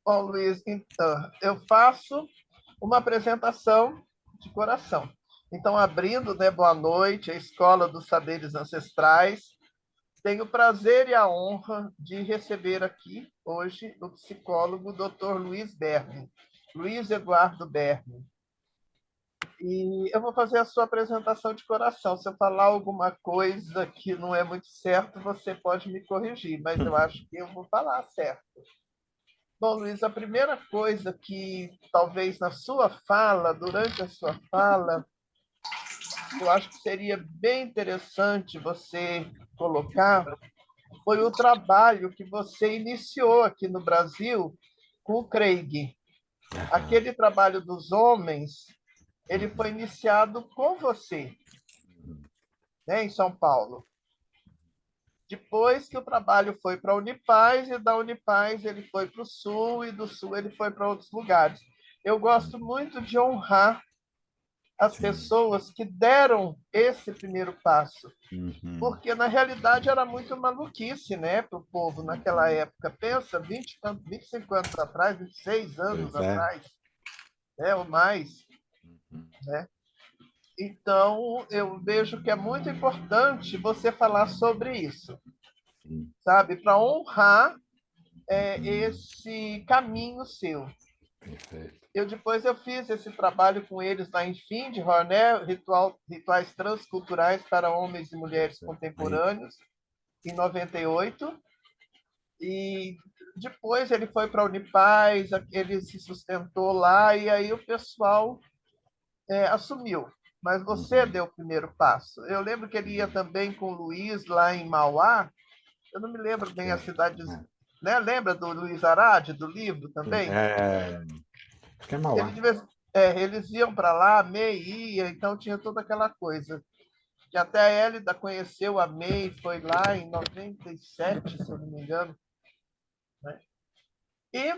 Bom, Luiz, então, eu faço uma apresentação de coração. Então, abrindo, né, boa noite, a Escola dos Saberes Ancestrais. Tenho o prazer e a honra de receber aqui hoje o psicólogo Dr. Luiz Berni, Luiz Eduardo Berni. E eu vou fazer a sua apresentação de coração. Se eu falar alguma coisa que não é muito certo, você pode me corrigir, mas eu acho que eu vou falar certo. Bom, Luiz, a primeira coisa que talvez na sua fala, durante a sua fala, eu acho que seria bem interessante você colocar foi o trabalho que você iniciou aqui no Brasil com o Craig. Aham. Aquele trabalho dos homens, ele foi Uhum. iniciado com você, né, em São Paulo. Depois que o trabalho foi para a Unipaz, e da Unipaz ele foi para o Sul, e do Sul ele foi para outros lugares. Eu gosto muito de honrar as Sim. pessoas que deram esse primeiro passo, Uhum. porque na realidade era muito maluquice, né, para o povo naquela Uhum. época. Pensa, 25 anos atrás, 26 anos Pois é. atrás, né, ou mais, Uhum. né? Então, eu vejo que é muito importante você falar sobre isso, Sim. sabe, para honrar Uhum. esse caminho seu. Perfeito. Depois eu fiz esse trabalho com eles lá em Findhorn, né? Rituais transculturais para homens e mulheres Isso aí. contemporâneos, em 98. E depois ele foi para a Unipaz, ele se sustentou lá, e aí o pessoal assumiu. Mas você Uhum. deu o primeiro passo. Eu lembro que ele ia também com o Luiz lá em Mauá, eu não me lembro Acho que bem a é. cidade, É. né? Lembra do Luiz Arade, do livro Sim. também? Acho que é Ele Mauá. devia, eles iam para lá, a May ia, então tinha toda aquela coisa. Que até a Hélida conheceu a May, foi lá em 97, se eu não me engano. Né? E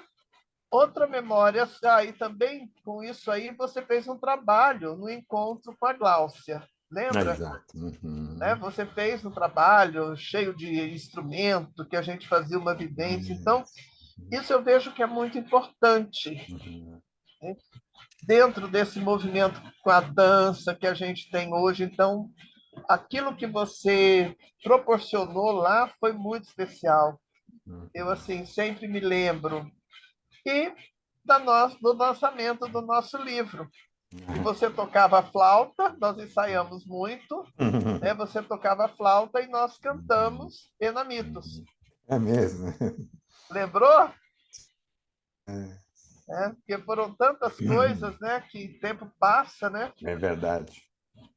outra memória, aí também com isso aí você fez um trabalho no encontro com a Gláucia, lembra? Exato. Né? Uhum. Você fez um trabalho cheio de instrumento, que a gente fazia uma vivência. Então, Isso. isso eu vejo que é muito importante, Uhum. né? Dentro desse movimento com a dança que a gente tem hoje. Então, aquilo que você proporcionou lá foi muito especial. Eu, Uhum. assim, sempre me lembro. E do lançamento do nosso livro. E você tocava flauta, nós ensaiamos muito, né? Você tocava flauta e nós Uhum. cantamos Enamitos. Uhum. É mesmo. Lembrou? É. Porque foram tantas coisas, né? Que o tempo passa, né? É verdade.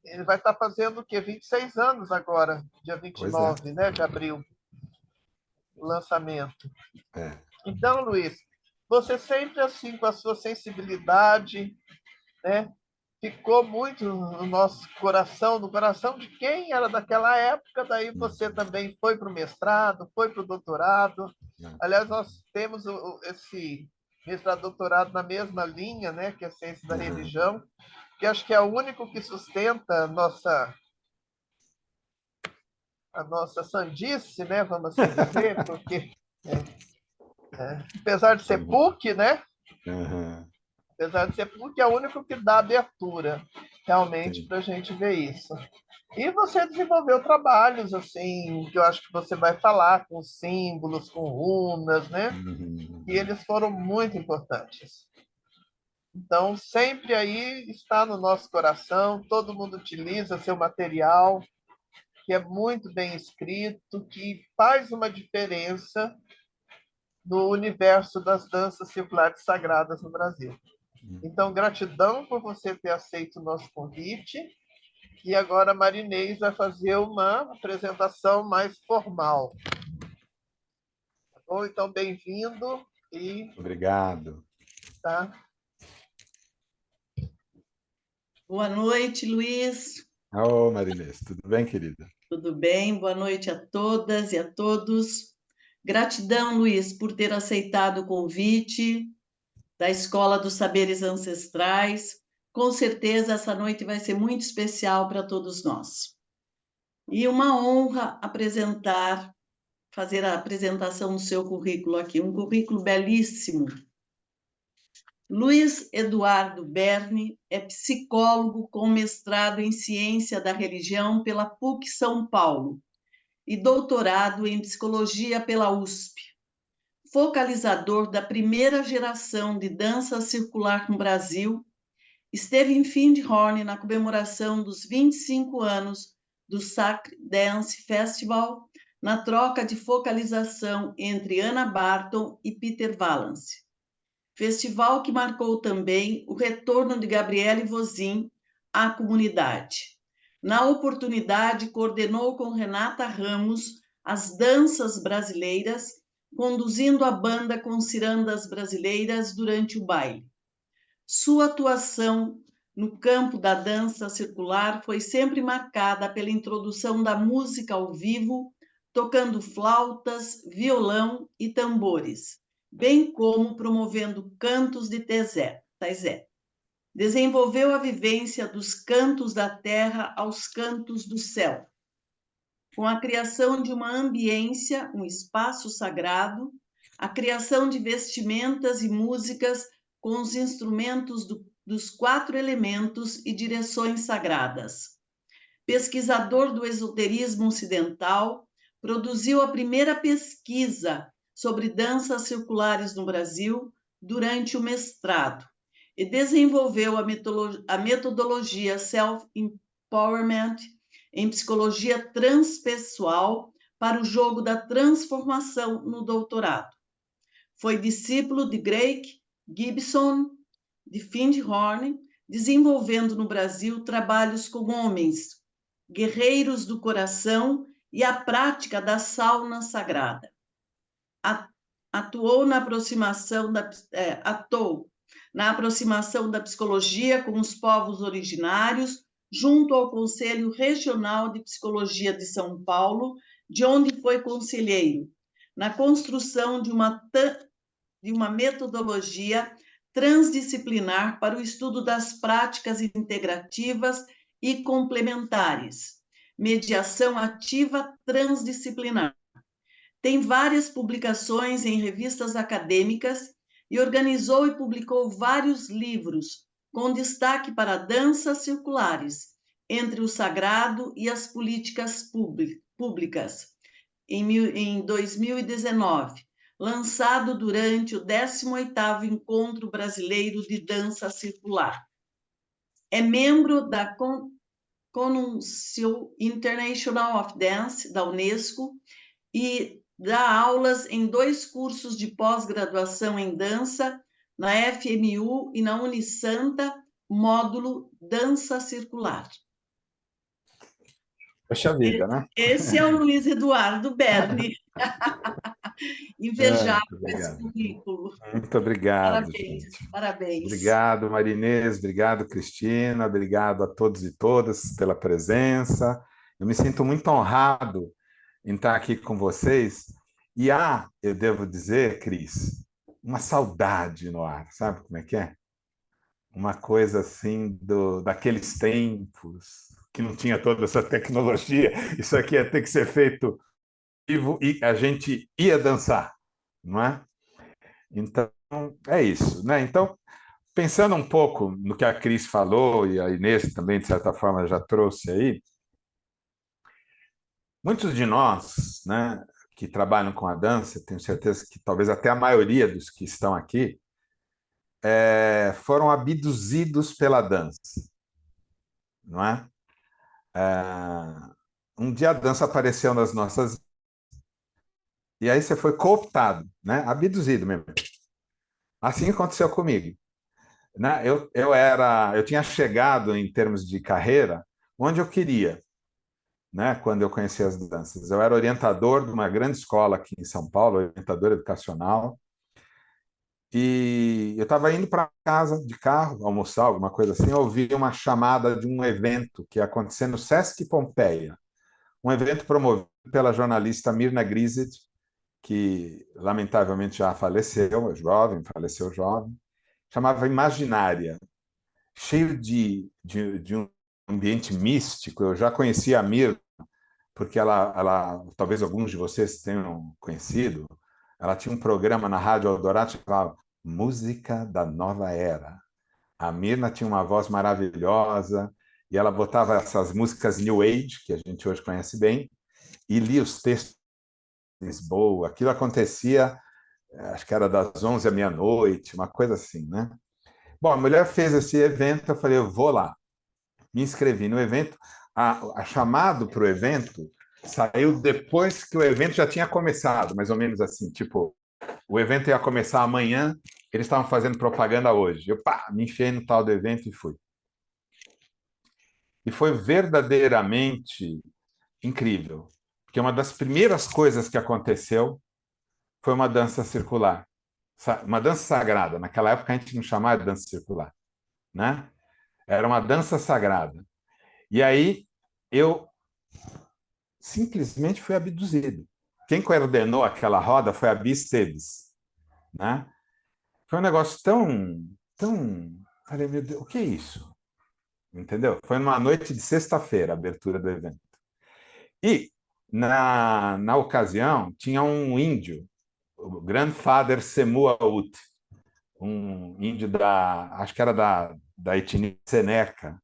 Ele vai estar fazendo o quê? 26 anos agora, dia Pois é. 29, né, de abril, o lançamento. É. Então, Luiz, você sempre assim, com a sua sensibilidade, né, ficou muito no nosso coração, no coração de quem era daquela época. Daí você Uhum. também foi para o mestrado, foi para o doutorado. É. Aliás, nós temos esse mestrado-doutorado na mesma linha, né, que é a ciência da Uhum. religião, que acho que é o único que sustenta a nossa sandice, né, vamos assim dizer, porque apesar de ser Sim. PUC, né, Uhum. apesar de ser PUC, é o único que dá abertura realmente Sim. para a gente ver isso. E você desenvolveu trabalhos assim, que eu acho que você vai falar com símbolos, com runas, né? E Uhum. eles foram muito importantes. Então, sempre aí está no nosso coração, todo mundo utiliza seu material, que é muito bem escrito, que faz uma diferença no universo das danças circulares sagradas no Brasil. Então, Uhum. gratidão por você ter aceito o nosso convite. E agora a Marinês vai fazer uma apresentação mais formal. Tá bom? Então, bem-vindo e Obrigado. tá. Boa noite, Luiz. Ô, Marinês, tudo bem, querida? Tudo bem? Boa noite a todas e a todos. Gratidão, Luiz, por ter aceitado o convite da Escola dos Saberes Ancestrais. Com certeza essa noite vai ser muito especial para todos nós. E uma honra fazer a apresentação do seu currículo aqui, um currículo belíssimo. Luiz Eduardo Berni é psicólogo com mestrado em Ciência da Religião pela PUC São Paulo e doutorado em Psicologia pela USP. Focalizador da primeira geração de dança circular no Brasil, esteve em Findhorn na comemoração dos 25 anos do Sacred Dance Festival, na troca de focalização entre Ana Barton e Peter Valance. Festival que marcou também o retorno de Gabriele Vosin à comunidade. Na oportunidade, coordenou com Renata Ramos as danças brasileiras, conduzindo a banda com cirandas brasileiras durante o baile. Sua atuação no campo da dança circular foi sempre marcada pela introdução da música ao vivo, tocando flautas, violão e tambores, bem como promovendo cantos de taizé. Desenvolveu a vivência dos cantos da terra aos cantos do céu, com a criação de uma ambiência, um espaço sagrado, a criação de vestimentas e músicas com os instrumentos dos 4 elementos e direções sagradas. Pesquisador do esoterismo ocidental, produziu a primeira pesquisa sobre danças circulares no Brasil durante o mestrado e desenvolveu a metodologia Self-Empowerment em psicologia transpessoal para o jogo da transformação no doutorado. Foi discípulo de Greg Gibson, de Findhorn, desenvolvendo no Brasil trabalhos com homens, guerreiros do coração e a prática da sauna sagrada. Atuou na aproximação da psicologia com os povos originários, junto ao Conselho Regional de Psicologia de São Paulo, de onde foi conselheiro, na construção de uma metodologia transdisciplinar para o estudo das práticas integrativas e complementares, mediação ativa transdisciplinar. Tem várias publicações em revistas acadêmicas e organizou e publicou vários livros, com destaque para danças circulares, entre o sagrado e as políticas públicas, em 2019, lançado durante o 18º Encontro Brasileiro de Dança Circular. É membro da Council International of Dance, da Unesco, e dá aulas em 2 cursos de pós-graduação em dança, na FMU e na Unisanta, módulo Dança Circular. Poxa vida, né? Esse é o Luiz Eduardo Berni. Invejável esse Obrigado. currículo. Muito obrigado, Parabéns, gente. parabéns. Obrigado, Marinês. Obrigado, Cristina. Obrigado a todos e todas pela presença. Eu me sinto muito honrado em estar aqui com vocês. E eu devo dizer, Cris, uma saudade no ar. Sabe como é que é? Uma coisa assim daqueles tempos que não tinha toda essa tecnologia. Isso aqui ia ter que ser feito vivo e a gente ia dançar, não é? Então, é isso, né? Então, pensando um pouco no que a Cris falou e a Inês também, de certa forma, já trouxe aí, muitos de nós, né, que trabalham com a dança, tenho certeza que talvez até a maioria dos que estão aqui, foram abduzidos pela dança, não é? Um dia a dança apareceu nas nossas... E aí você foi cooptado, né? Abduzido mesmo. Assim aconteceu comigo. Né? Eu tinha chegado em termos de carreira onde eu queria, né? Quando eu conheci as danças. Eu era orientador de uma grande escola aqui em São Paulo, orientador educacional, e eu estava indo para casa de carro, almoçar, alguma coisa assim, eu ouvi uma chamada de um evento que ia acontecer no Sesc Pompeia, um evento promovido pela jornalista Mirna Grizit, que lamentavelmente já faleceu jovem, chamava Imaginária, cheio de um ambiente místico. Eu já conhecia a Mirna, porque ela, talvez alguns de vocês tenham conhecido, ela tinha um programa na Rádio Eldorado chamado música da nova era. A Mirna tinha uma voz maravilhosa e ela botava essas músicas New Age, que a gente hoje conhece bem, e lia os textos em Lisboa. Aquilo acontecia, acho que era das 11 à meia-noite, uma coisa assim, né? Bom, a mulher fez esse evento, eu falei, eu vou lá. Me inscrevi no evento. A chamado para o evento saiu depois que o evento já tinha começado, mais ou menos assim, tipo, o evento ia começar amanhã, eles estavam fazendo propaganda hoje. Eu, pá, me enfiei no tal do evento e fui. E foi verdadeiramente incrível, porque uma das primeiras coisas que aconteceu foi uma dança circular, uma dança sagrada. Naquela época a gente não chamava de dança circular, né? Era uma dança sagrada. E aí eu simplesmente fui abduzido. Quem coordenou aquela roda foi a Bia Esteves, né? Foi um negócio tão... Falei, meu Deus, o que é isso? Entendeu? Foi numa noite de sexta-feira, a abertura do evento. E, na ocasião, tinha um índio, o Grandfather Semuaut, um índio acho que era da etnia Seneca,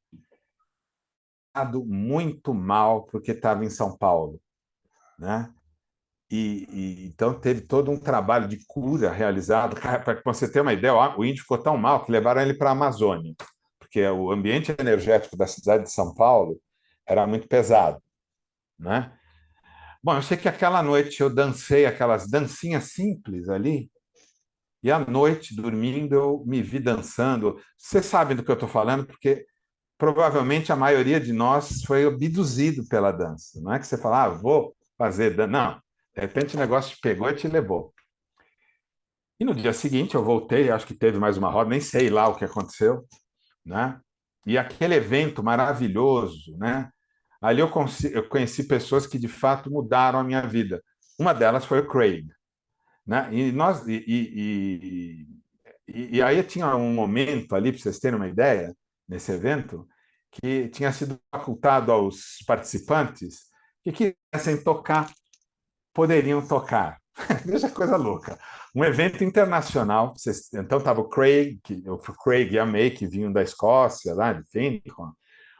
muito mal porque estava em São Paulo, né? Então teve todo um trabalho de cura realizado. Para você ter uma ideia, o índio ficou tão mal que levaram ele para a Amazônia, porque o ambiente energético da cidade de São Paulo era muito pesado, né? Bom, eu sei que aquela noite eu dancei aquelas dancinhas simples ali, e à noite, dormindo, eu me vi dançando. Vocês sabem do que eu estou falando, porque provavelmente a maioria de nós foi abduzido pela dança. Não é que você fala, vou fazer dança. Não, de repente o negócio te pegou e te levou. E no dia seguinte eu voltei, acho que teve mais uma roda, nem sei lá o que aconteceu, né? E aquele evento maravilhoso, né? Ali eu conheci pessoas que de fato mudaram a minha vida. Uma delas foi o Craig, né? E aí tinha um momento ali, para vocês terem uma ideia, nesse evento, que tinha sido facultado aos participantes que quisessem tocar, poderiam tocar. Veja que coisa louca. Um evento internacional. Então estava o Craig e a May, que vinham da Escócia, lá de Fincon.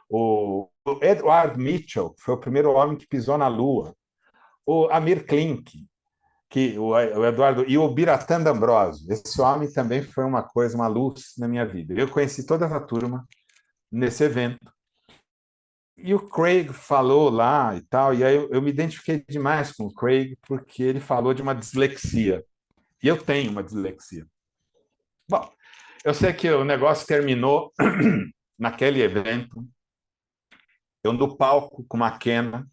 O Edward Mitchell, que foi o primeiro homem que pisou na Lua. O Amir Klink, o Eduardo, e o Biratã D'Ambrosio. Esse homem também foi uma coisa, uma luz na minha vida. Eu conheci toda essa turma nesse evento. E o Craig falou lá e tal, e aí eu me identifiquei demais com o Craig, porque ele falou de uma dislexia. E eu tenho uma dislexia. Bom, eu sei que o negócio terminou naquele evento, eu no palco com uma quena,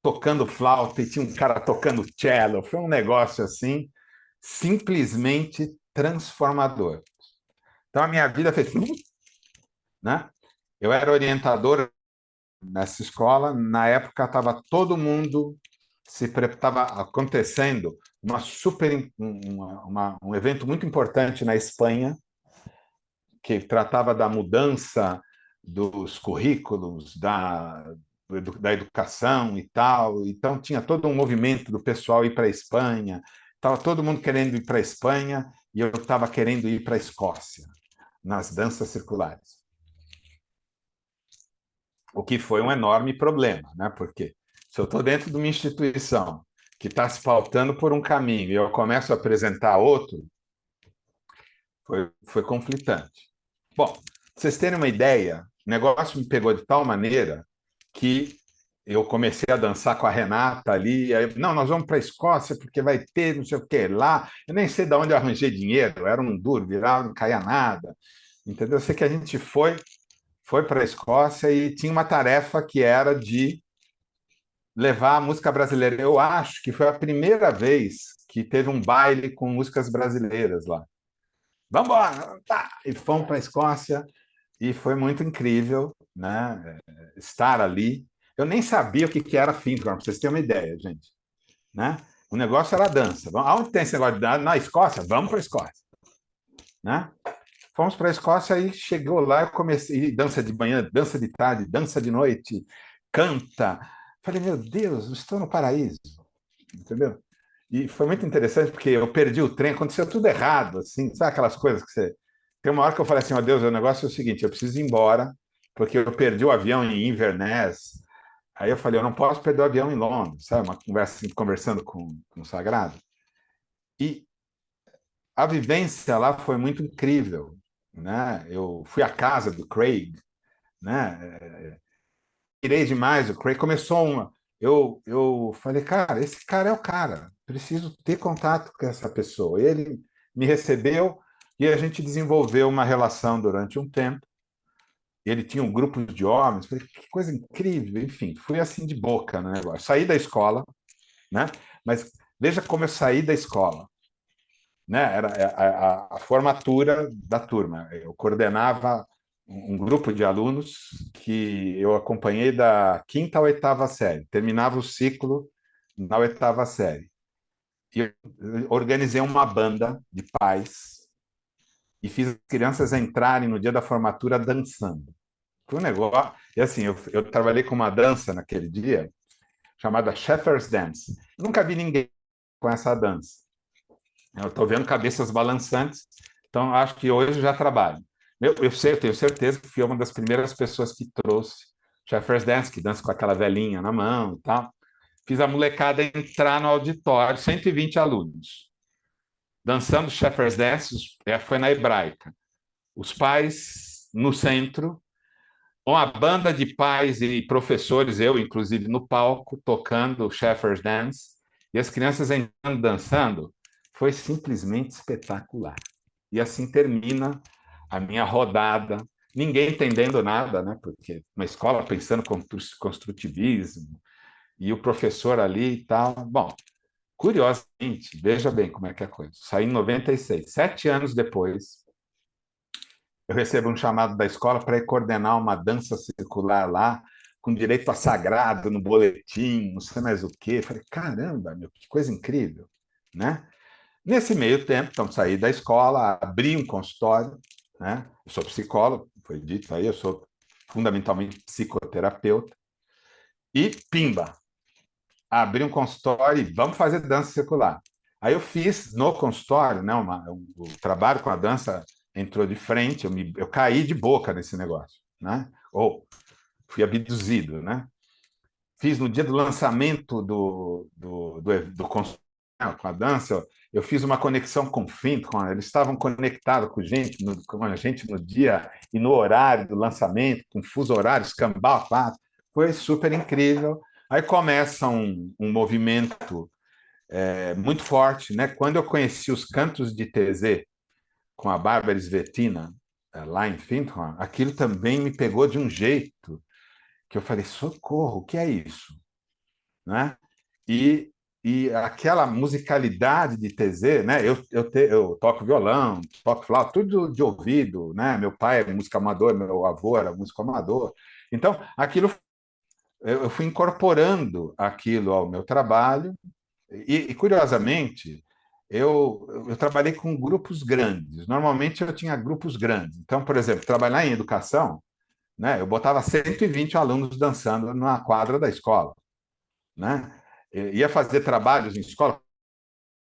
tocando flauta, e tinha um cara tocando cello. Foi um negócio assim, simplesmente transformador. Então a minha vida fez, né? Eu era orientador nessa escola, na época estava todo mundo estava acontecendo um evento muito importante na Espanha, que tratava da mudança dos currículos, da educação e tal. Então, tinha todo um movimento do pessoal ir para a Espanha. Estava todo mundo querendo ir para a Espanha e eu estava querendo ir para a Escócia, nas danças circulares. O que foi um enorme problema, né? Porque se eu estou dentro de uma instituição que está se pautando por um caminho e eu começo a apresentar outro, foi conflitante. Bom, para vocês terem uma ideia, o negócio me pegou de tal maneira que eu comecei a dançar com a Renata ali. Aí, não, nós vamos para a Escócia porque vai ter não sei o que lá. Eu nem sei de onde eu arranjei dinheiro, era um duro, virava, não caía nada. Entendeu? Eu sei que a gente foi para a Escócia e tinha uma tarefa que era de levar a música brasileira. Eu acho que foi a primeira vez que teve um baile com músicas brasileiras lá. Vamos embora! Tá! E fomos para a Escócia e foi muito incrível, né? Estar ali. Eu nem sabia o que era Findhorn, para vocês terem uma ideia, gente. Né? O negócio era dança. Aonde tem esse negócio de dança? Na Escócia? Vamos para a Escócia. Né? Fomos para a Escócia e chegou lá, eu comecei dança de manhã, dança de tarde, dança de noite, canta. Falei, meu Deus, estou no paraíso, entendeu? E foi muito interessante porque eu perdi o trem, aconteceu tudo errado, assim, sabe aquelas coisas que você. Tem uma hora que eu falei assim, ó Deus, o negócio é o seguinte, eu preciso ir embora, porque eu perdi o avião em Inverness. Aí eu falei, eu não posso perder o avião em Londres, sabe? Uma conversa assim, conversando com o Sagrado. E a vivência lá foi muito incrível, né? Eu fui à casa do Craig, né? Irei demais, o Craig começou uma. Eu falei, cara, esse cara é o cara, preciso ter contato com essa pessoa. Ele me recebeu e a gente desenvolveu uma relação durante um tempo. Ele tinha um grupo de homens, falei, que coisa incrível, enfim, fui assim de boca no negócio. Saí da escola, né? Mas veja como eu saí da escola, né? Era a formatura da turma. Eu coordenava um grupo de alunos que eu acompanhei da quinta à oitava série. Terminava o ciclo na oitava série. E eu organizei uma banda de pais e fiz as crianças entrarem no dia da formatura dançando. Foi um negócio. E assim, eu trabalhei com uma dança naquele dia chamada Shepherd's Dance. Nunca vi ninguém com essa dança. Eu estou vendo cabeças balançantes, então acho que hoje já trabalho. Eu sei, eu tenho certeza que fui uma das primeiras pessoas que trouxe Shepherd's Dance, que dança com aquela velhinha na mão e tal. Fiz a molecada entrar no auditório, 120 alunos, dançando Shepherd's Dance, foi na Hebraica. Os pais no centro, uma banda de pais e professores, eu inclusive no palco, tocando Shepherd's Dance, e as crianças entrando dançando, foi simplesmente espetacular. E assim termina a minha rodada, ninguém entendendo nada, né? Porque uma escola pensando construtivismo, e o professor ali e tal. Bom, curiosamente, veja bem como é que é a coisa. Saí em 96, 7 anos depois, eu recebo um chamado da escola para ir coordenar uma dança circular lá, com direito a sagrado no boletim, não sei mais o quê. Falei, caramba, meu, que coisa incrível, né? Nesse meio tempo, então, saí da escola, abri um consultório, né? Eu sou psicólogo, foi dito aí, eu sou fundamentalmente psicoterapeuta, e pimba, abri um consultório e vamos fazer dança circular. Aí eu fiz no consultório, né, o trabalho com a dança entrou de frente, eu caí de boca nesse negócio, né? Ou fui abduzido, né? Fiz no dia do lançamento do consultório com a dança, eu fiz uma conexão com o Finton, eles estavam conectados com a gente no dia e no horário do lançamento, com fuso horário, escambau, quatro. Foi super incrível. Aí começa um movimento muito forte, né? Quando eu conheci os cantos de Thésée com a Bárbara Svetina, lá em Finton, aquilo também me pegou de um jeito que eu falei, socorro, o que é isso? Né? E, e aquela musicalidade de Thésée, né? Eu toco violão, toco flauta, tudo de ouvido, né? Meu pai é músico amador, meu avô era músico amador. Então, aquilo eu fui incorporando aquilo ao meu trabalho e curiosamente, eu trabalhei com grupos grandes. Normalmente eu tinha grupos grandes. Então, por exemplo, trabalhar em educação, né? Eu botava 120 alunos dançando na quadra da escola, né? Ia fazer trabalhos em escola,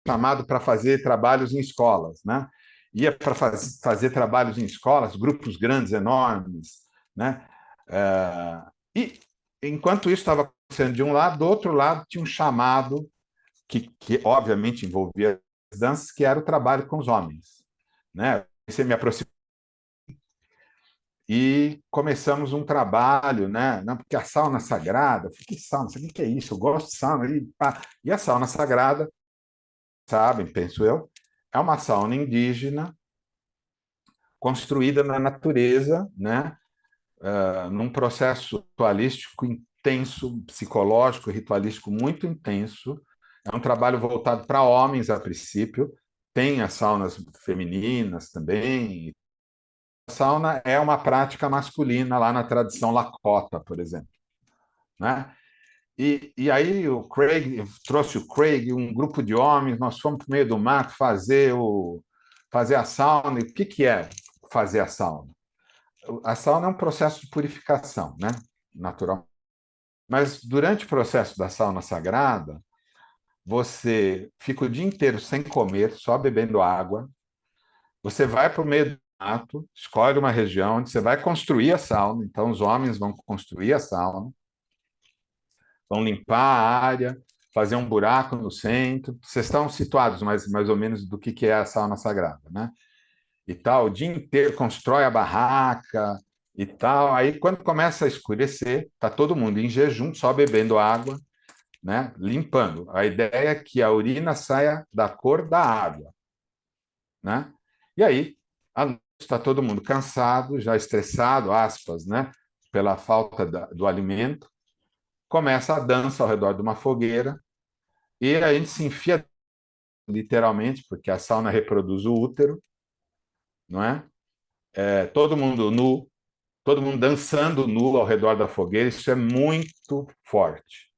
chamado para fazer trabalhos em escolas, né? Ia para fazer trabalhos em escolas, grupos grandes, enormes, né? E enquanto isso estava acontecendo de um lado, do outro lado tinha um chamado que obviamente envolvia as danças, que era o trabalho com os homens, né? Você me aproximou e começamos um trabalho, né? Não, porque a sauna sagrada, que sauna, o que é isso? Eu gosto de sauna. E a sauna sagrada, sabem, penso eu, é uma sauna indígena construída na natureza, né? Num processo ritualístico intenso, psicológico, ritualístico muito intenso. É um trabalho voltado para homens a princípio, tem as saunas femininas também. A sauna é uma prática masculina lá na tradição Lakota, por exemplo, né? E aí o Craig trouxe o Craig, um grupo de homens, nós fomos para o meio do mato fazer a sauna. E o que é fazer a sauna? A sauna é um processo de purificação, né? Natural. Mas durante o processo da sauna sagrada, você fica o dia inteiro sem comer, só bebendo água. Você vai para o meio do mato, escolhe uma região onde você vai construir a sauna. Então, os homens vão construir a sauna, vão limpar a área, fazer um buraco no centro. Vocês estão situados mais ou menos do que é a sauna sagrada, né? E tal, o dia inteiro constrói a barraca e tal. Aí, quando começa a escurecer, tá todo mundo em jejum, só bebendo água, né? Limpando. A ideia é que a urina saia da cor da água, né? E aí, à noite está todo mundo cansado, já estressado, aspas, né? Pela falta do alimento. Começa a dança ao redor de uma fogueira e a gente se enfia literalmente, porque a sauna reproduz o útero, não é? Todo mundo nu, todo mundo dançando nu ao redor da fogueira, isso é muito forte,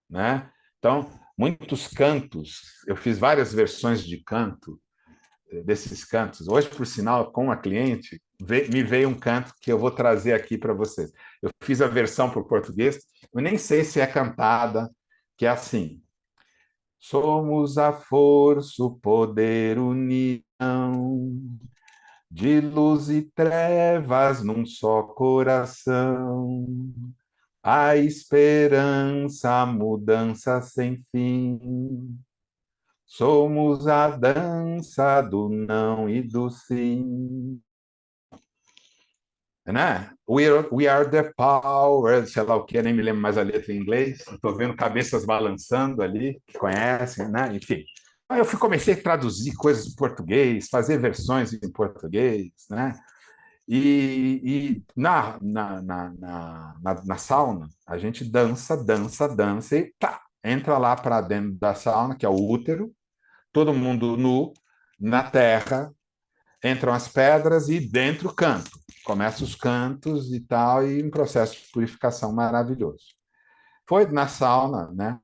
né? Então, muitos cantos, eu fiz várias versões de canto, desses cantos. Hoje, por sinal, com a cliente, me veio um canto que eu vou trazer aqui para vocês. Eu fiz a versão para o português, eu nem sei se é cantada, que é assim: somos a força, o poder, união, de luz e trevas num só coração. A esperança, a mudança sem fim. Somos a dança do não e do sim. Né? We are the power, sei lá o que, nem me lembro mais a letra em inglês. Estou vendo cabeças balançando ali, que conhecem, né? Enfim. Aí comecei a traduzir coisas em português, fazer versões em português, né? E na sauna, a gente dança, dança, dança e tá, entra lá para dentro da sauna, que é o útero, todo mundo nu, na terra, entram as pedras e dentro canto. Começam os cantos e tal, e um processo de purificação maravilhoso. Foi na sauna, né,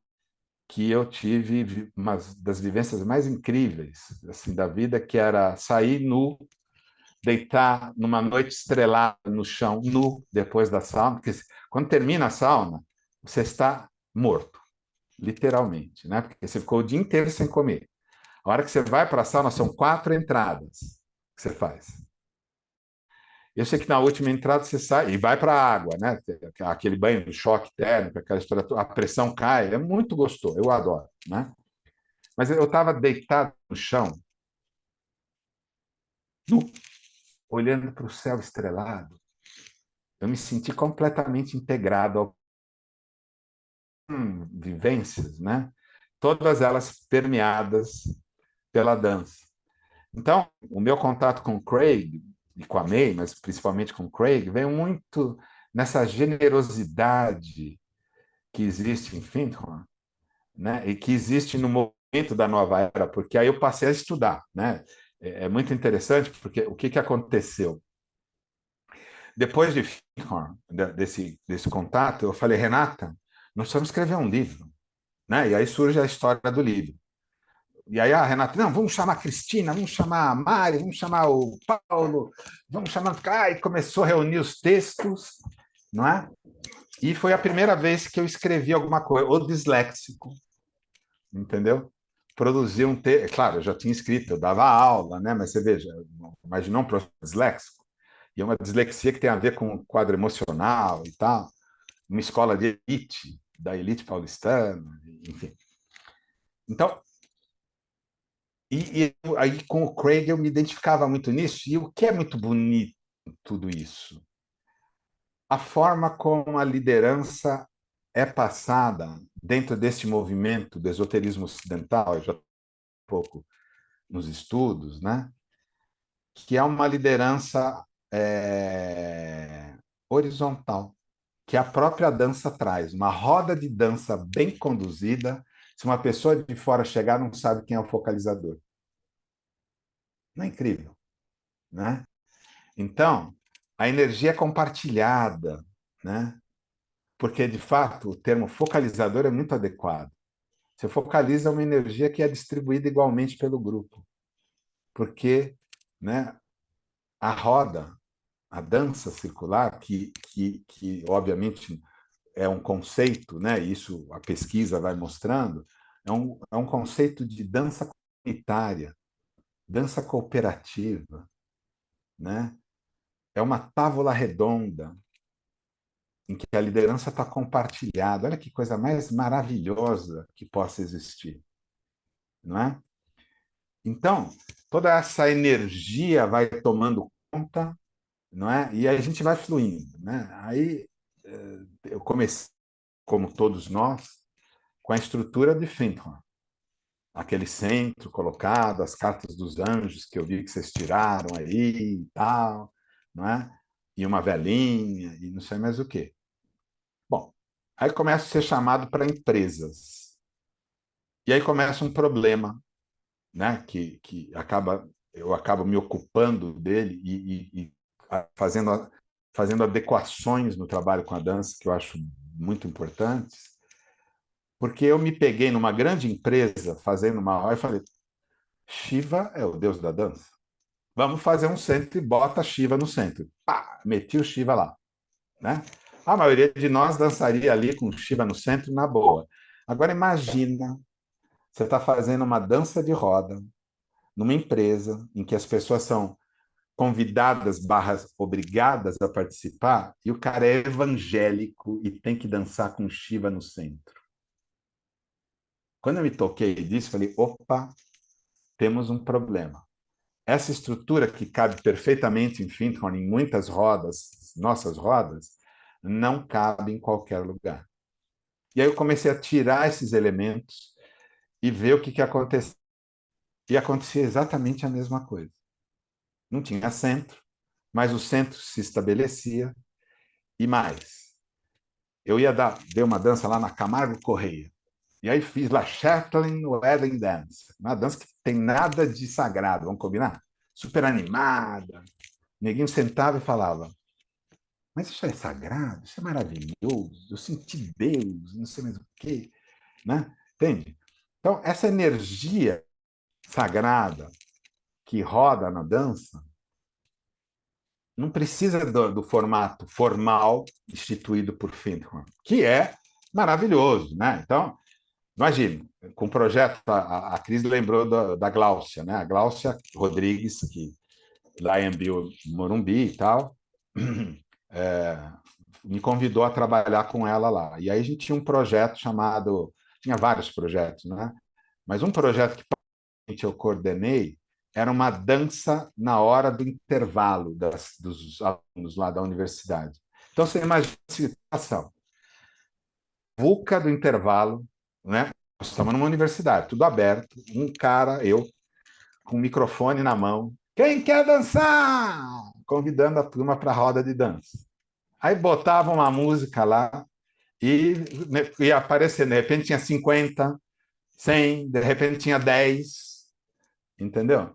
que eu tive uma das vivências mais incríveis assim da vida, que era sair nu, deitar numa noite estrelada no chão, nu, depois da sauna, porque quando termina a sauna, você está morto, literalmente, né? Porque você ficou o dia inteiro sem comer. A hora que você vai para a sauna, são 4 entradas que você faz. Eu sei que na última entrada você sai e vai para a água, né? Aquele banho do choque térmico, aquela história, a pressão cai, é muito gostoso, eu adoro, né? Mas eu estava deitado no chão, nu, olhando para o céu estrelado, eu me senti completamente integrado ao vivências, né? Todas elas permeadas pela dança. Então, o meu contato com o Craig e com a May, mas principalmente com o Craig, veio muito nessa generosidade que existe em Findhorn, né? E que existe no movimento da nova era, porque aí eu passei a estudar, né? É muito interessante, porque o que aconteceu? Depois de Findhorn, desse contato, eu falei, Renata, nós vamos escrever um livro, né? E aí surge a história do livro. E aí a Renata, não, vamos chamar a Cristina, vamos chamar a Mari, vamos chamar o Paulo, vamos chamar... e começou a reunir os textos, não é? E foi a primeira vez que eu escrevi alguma coisa, ou disléxico, entendeu? Produzi um texto, claro, eu já tinha escrito, eu dava aula, né? Mas você veja, imaginou um professor disléxico? E é uma dislexia que tem a ver com o quadro emocional e tal, uma escola de elite, da elite paulistana, enfim. Então, aí com o Craig eu me identificava muito nisso, e o que é muito bonito tudo isso? A forma como a liderança é passada dentro deste movimento do esoterismo ocidental, eu já estou um pouco nos estudos, né? Que é uma liderança horizontal, que a própria dança traz, uma roda de dança bem conduzida. Se uma pessoa de fora chegar, não sabe quem é o focalizador. Não é incrível, né? Então, a energia é compartilhada, né? Porque, de fato, o termo focalizador é muito adequado. Você focaliza uma energia que é distribuída igualmente pelo grupo. Porque, né, a roda, a dança circular, que obviamente é um conceito, né? Isso a pesquisa vai mostrando, é um conceito de dança comunitária, dança cooperativa, né? É uma tábua redonda em que a liderança está compartilhada. Olha que coisa mais maravilhosa que possa existir, não é? Então, toda essa energia vai tomando conta, não é? E a gente vai fluindo, né? Aí eu comecei, como todos nós, com a estrutura de Findhorn, aquele centro colocado, as cartas dos anjos que eu vi que vocês tiraram aí e tal, não é? E uma velhinha e não sei mais o quê. Bom, aí começa a ser chamado para empresas. E aí começa um problema, né? Que eu acabo me ocupando dele e fazendo adequações no trabalho com a dança, que eu acho muito importantes, porque eu me peguei numa grande empresa fazendo uma hora e falei: Shiva é o deus da dança. Vamos fazer um centro e bota Shiva no centro. Pá, meti o Shiva lá, né? A maioria de nós dançaria ali com Shiva no centro na boa. Agora imagina, você está fazendo uma dança de roda numa empresa em que as pessoas são convidadas barras obrigadas a participar e o cara é evangélico e tem que dançar com Shiva no centro. Quando eu me toquei disso, falei, opa, temos um problema. Essa estrutura que cabe perfeitamente em Findhorn, em muitas rodas, nossas rodas, não cabe em qualquer lugar. E aí eu comecei a tirar esses elementos e ver o que acontecia. E acontecia exatamente a mesma coisa. Não tinha centro, mas o centro se estabelecia e mais. Eu dei uma dança lá na Camargo Correia. E aí fiz lá Chatelain Wedding Dance. Uma dança que tem nada de sagrado, vamos combinar? Super animada. O neguinho sentava e falava, mas isso é sagrado, isso é maravilhoso, eu senti Deus, não sei mais o quê, né? Entende? Então, essa energia sagrada que roda na dança não precisa do formato formal instituído por Findhorn, que é maravilhoso, né? Então, imagine, com o projeto, a Cris lembrou da Gláucia, né? A Gláucia Rodrigues, que lá em Morumbi e tal, é, me convidou a trabalhar com ela lá. E aí a gente tinha um projeto chamado, tinha vários projetos, né? Mas um projeto que eu coordenei era uma dança na hora do intervalo dos alunos lá da universidade. Então você imagina a situação, VUCA do intervalo, né? Nós estamos numa universidade, tudo aberto, um cara, eu, com o microfone na mão, quem quer dançar? Convidando a turma para a roda de dança. Aí botava uma música lá e ia aparecendo. De repente tinha 50, 100, de repente tinha 10, entendeu?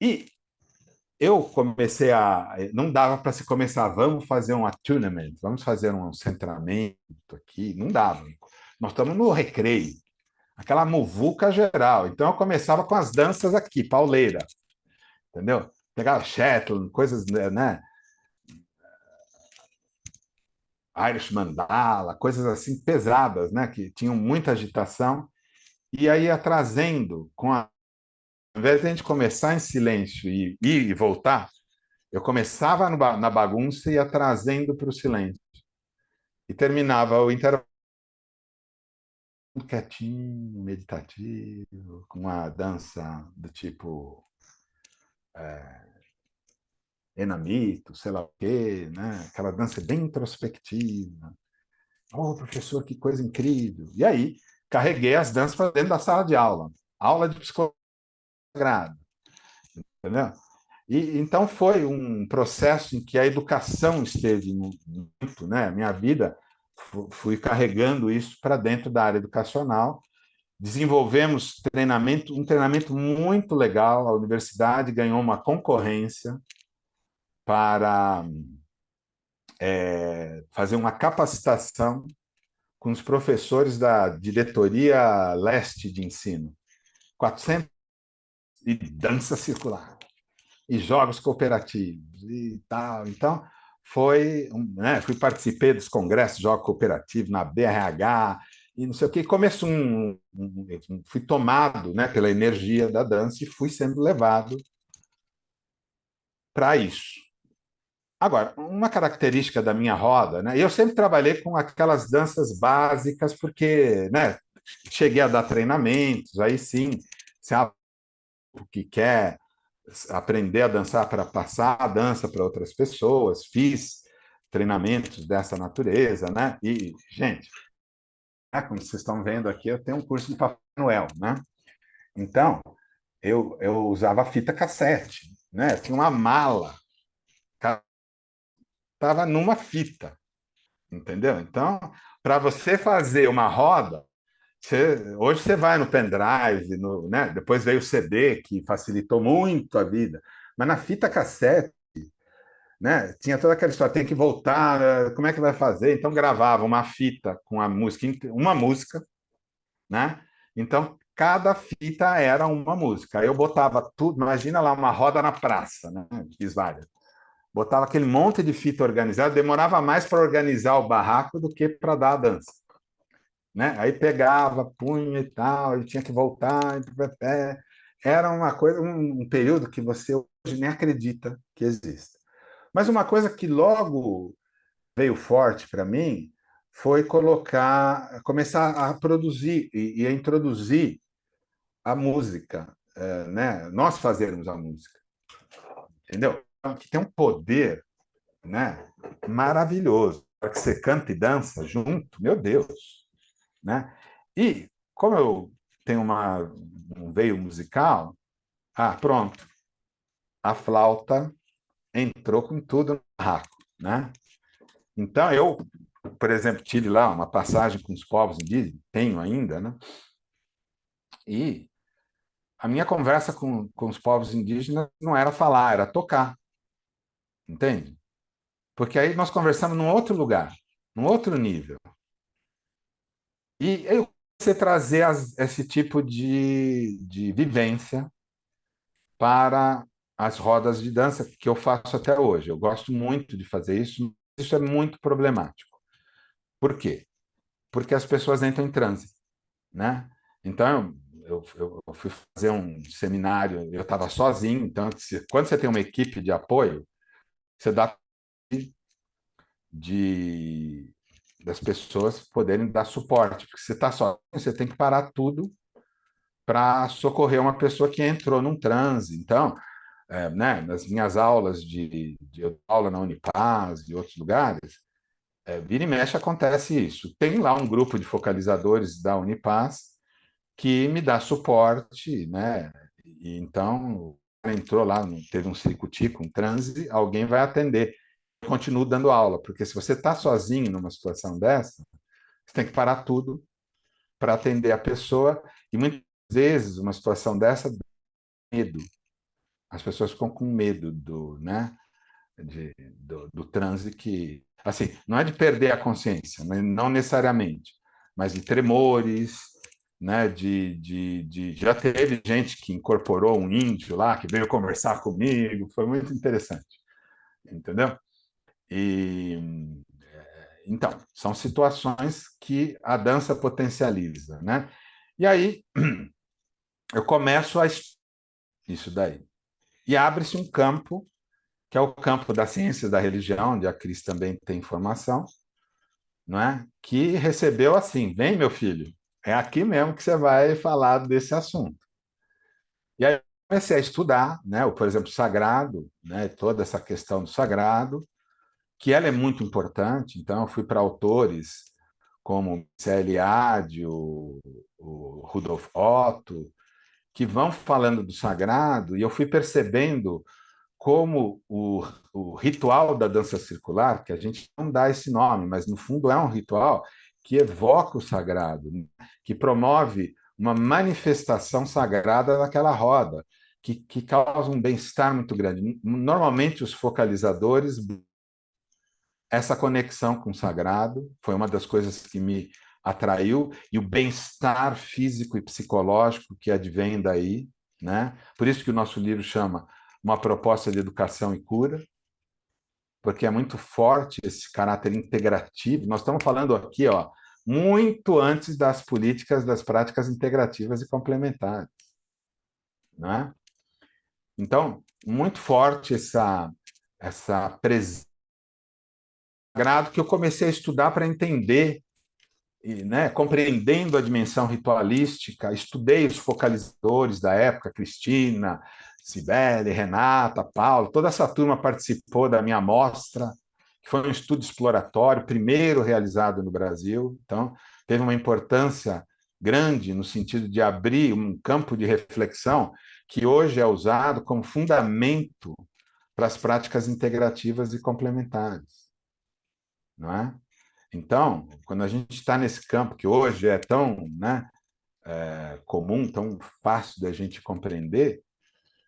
E eu comecei a. Não dava para se começar, vamos fazer um attunement, vamos fazer um centramento aqui. Não dava. Nós estamos no recreio, aquela muvuca geral. Então eu começava com as danças aqui, pauleira, entendeu? Pegava Shetland, coisas, né? Irish Mandala, coisas assim pesadas, né? Que tinham muita agitação. E aí ia trazendo, ao invés de a gente começar em silêncio e ir e voltar, eu começava na bagunça e ia trazendo para o silêncio. E terminava o intervalo quietinho, meditativo, com uma dança do tipo Enamito, sei lá o quê, né? Aquela dança bem introspectiva. Oh, professor, que coisa incrível. E aí, carreguei as danças para dentro da sala de aula. Aula de psicologia, entendeu? E então foi um processo em que a educação esteve muito, né? Minha vida fui carregando isso para dentro da área educacional. Desenvolvemos um treinamento muito legal. A universidade ganhou uma concorrência para fazer uma capacitação com os professores da diretoria leste de ensino. 400 e dança circular e jogos cooperativos e tal. Então, fui participei dos congressos de jogos cooperativos na BRH, e não sei o que. Começou fui tomado, né, pela energia da dança e fui sendo levado para isso. Agora, uma característica da minha roda, né? Eu sempre trabalhei com aquelas danças básicas, porque, né, cheguei a dar treinamentos, aí sim, se há o que quer aprender a dançar para passar a dança para outras pessoas, fiz treinamentos dessa natureza, né? E, gente, como vocês estão vendo aqui, eu tenho um curso de Papai Noel, né? Então, eu usava fita cassete, né? Tinha uma mala, estava numa fita, entendeu? Então, para você fazer uma roda, hoje você vai no pendrive, né? Depois veio o CD, que facilitou muito a vida, mas na fita cassete, né? Tinha toda aquela história, tem que voltar, como é que vai fazer? Então gravava uma fita com a música, uma música, né? Então cada fita era uma música. Aí eu botava tudo, imagina lá uma roda na praça, né? Fiz várias. Botava aquele monte de fita organizada, demorava mais para organizar o barraco do que para dar a dança, né? Aí pegava, punha e tal, e tinha que voltar, era uma coisa, um período que você hoje nem acredita que existe. Mas uma coisa que logo veio forte para mim foi começar a produzir e a introduzir a música, né? Nós fazermos a música, entendeu? Que tem um poder, né? Maravilhoso. Para que você canta e dança junto, meu Deus, né? E como eu tenho um veio musical, pronto, a flauta entrou com tudo no barraco, né? Então eu, por exemplo, tive lá uma passagem com os povos indígenas, tenho ainda, né? E a minha conversa com os povos indígenas não era falar, era tocar, entende? Porque aí nós conversamos num outro lugar, num outro nível. E eu comecei a trazer esse tipo de vivência para as rodas de dança que eu faço até hoje. Eu gosto muito de fazer isso, isso é muito problemático. Por quê? Porque as pessoas entram em transe, né? Então, eu fui fazer um seminário, eu estava sozinho, então, quando você tem uma equipe de apoio, você dá de das pessoas poderem dar suporte, porque você está sozinho, você tem que parar tudo para socorrer uma pessoa que entrou num transe. Então, né, nas minhas aulas de aula na Unipaz, de outros lugares, vira e mexe acontece isso. Tem lá um grupo de focalizadores da Unipaz que me dá suporte, né? E então entrou lá, teve um circuitico, um transe, alguém vai atender. Eu continuo dando aula, porque se você está sozinho numa situação dessa, você tem que parar tudo para atender a pessoa, e muitas vezes uma situação dessa dá medo. As pessoas ficam com medo né, do transe que, assim, não é de perder a consciência, né, não necessariamente, mas de tremores, né, já teve gente que incorporou um índio lá, que veio conversar comigo, foi muito interessante, entendeu? E, então, são situações que a dança potencializa, né? E aí eu começo a isso daí. E abre-se um campo, que é o campo das ciências da religião, onde a Cris também tem formação, não é? Que recebeu assim: vem, meu filho, é aqui mesmo que você vai falar desse assunto. E aí eu comecei a estudar, né? Por exemplo, o sagrado, né? Toda essa questão do sagrado, que ela é muito importante. Então, eu fui para autores como C. Eliade, o Rudolf Otto, que vão falando do sagrado, e eu fui percebendo como o ritual da dança circular, que a gente não dá esse nome, mas no fundo é um ritual que evoca o sagrado, que promove uma manifestação sagrada naquela roda, que causa um bem-estar muito grande. Normalmente, os focalizadores, essa conexão com o sagrado foi uma das coisas que me atraiu, e o bem-estar físico e psicológico que advém daí, né? Por isso que o nosso livro chama Uma Proposta de Educação e Cura, porque é muito forte esse caráter integrativo. Nós estamos falando aqui, ó, muito antes das políticas das práticas integrativas e complementares, não é? Então, muito forte essa presença que eu comecei a estudar para entender, e, né, compreendendo a dimensão ritualística, estudei os focalizadores da época, Cristina, Cibele, Renata, Paulo, toda essa turma participou da minha mostra, que foi um estudo exploratório, primeiro realizado no Brasil, então teve uma importância grande no sentido de abrir um campo de reflexão que hoje é usado como fundamento para as práticas integrativas e complementares, não é? Então, quando a gente está nesse campo que hoje é tão, né, comum, tão fácil da gente compreender,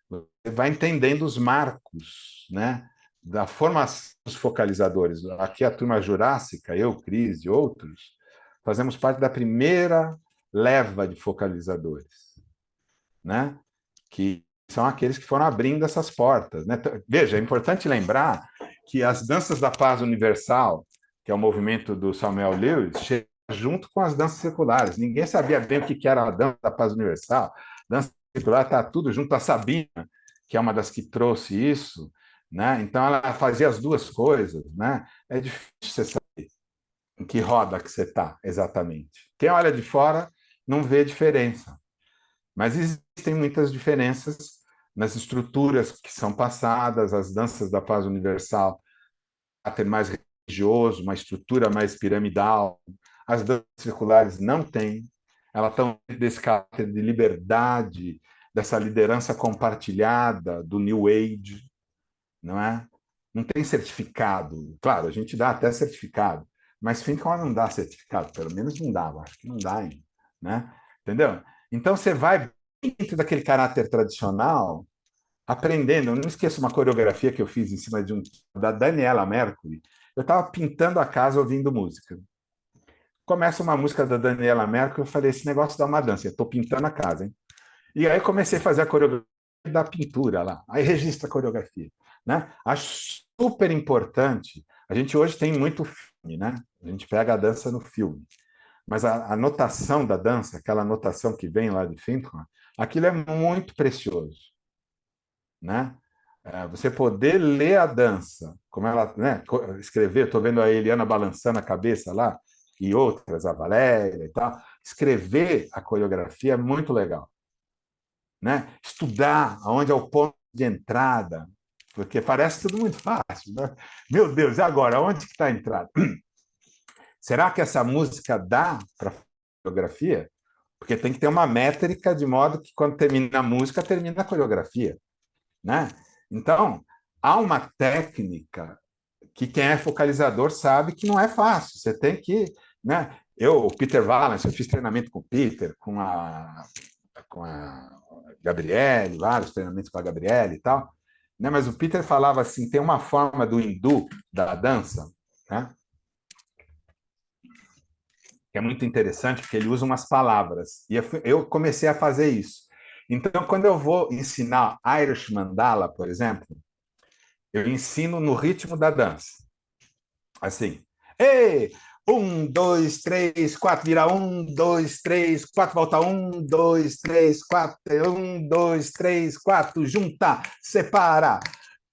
você vai entendendo os marcos, né, da formação dos focalizadores. Aqui a turma jurássica, eu, Cris e outros, fazemos parte da primeira leva de focalizadores, né, que são aqueles que foram abrindo essas portas, né? Veja, é importante lembrar que as danças da paz universal, que é o movimento do Samuel Lewis, chega junto com as danças seculares. Ninguém sabia bem o que era a dança da paz universal. Dança secular está tudo junto. A Sabina, que é uma das que trouxe isso, né? Então ela fazia as duas coisas, né? É difícil você saber em que roda que você está exatamente. Quem olha de fora não vê diferença, mas existem muitas diferenças nas estruturas que são passadas. As danças da paz universal caráter mais religioso, uma estrutura mais piramidal. As danças circulares não têm. Elas estão desse caráter de liberdade, dessa liderança compartilhada do New Age, não é? Não tem certificado. Claro, a gente dá até certificado, mas Finkel não dá certificado, pelo menos não dá, acho que não dá ainda, né? Entendeu? Então você vai dentro daquele caráter tradicional, aprendendo. Eu não esqueço uma coreografia que eu fiz em cima da Daniela Mercury. Eu estava pintando a casa ouvindo música. Começa uma música da Daniela Mercury, eu falei, esse negócio dá uma dança, eu estou pintando a casa, hein? E aí comecei a fazer a coreografia da pintura lá. Aí registra a coreografia, né? Acho super importante. A gente hoje tem muito filme, né? A gente pega a dança no filme. Mas a notação da dança, aquela notação que vem lá de Finkel, aquilo é muito precioso, né? Você poder ler a dança, como ela, né, escrever, estou vendo a Eliana balançando a cabeça lá, e outras, a Valéria e tal, escrever a coreografia é muito legal, né? Estudar aonde é o ponto de entrada, porque parece tudo muito fácil, né? Meu Deus, e agora? Onde que está a entrada? Será que essa música dá para coreografia? Porque tem que ter uma métrica de modo que quando termina a música, termina a coreografia, né? Então, há uma técnica que quem é focalizador sabe que não é fácil. Você tem que, né? O Peter Valance, eu fiz treinamento com o Peter, com a Gabriele, vários treinamentos com a Gabriele e tal, né? Mas o Peter falava assim, tem uma forma do hindu da dança, né? Que é muito interessante porque ele usa umas palavras e eu comecei a fazer isso. Então, quando eu vou ensinar Irish Mandala, por exemplo, eu ensino no ritmo da dança. Assim, ei, 1, 2, 3, 4, vira 1, 2, 3, 4, volta 1, 2, 3, 4, 1, 2, 3, 4, junta, separa,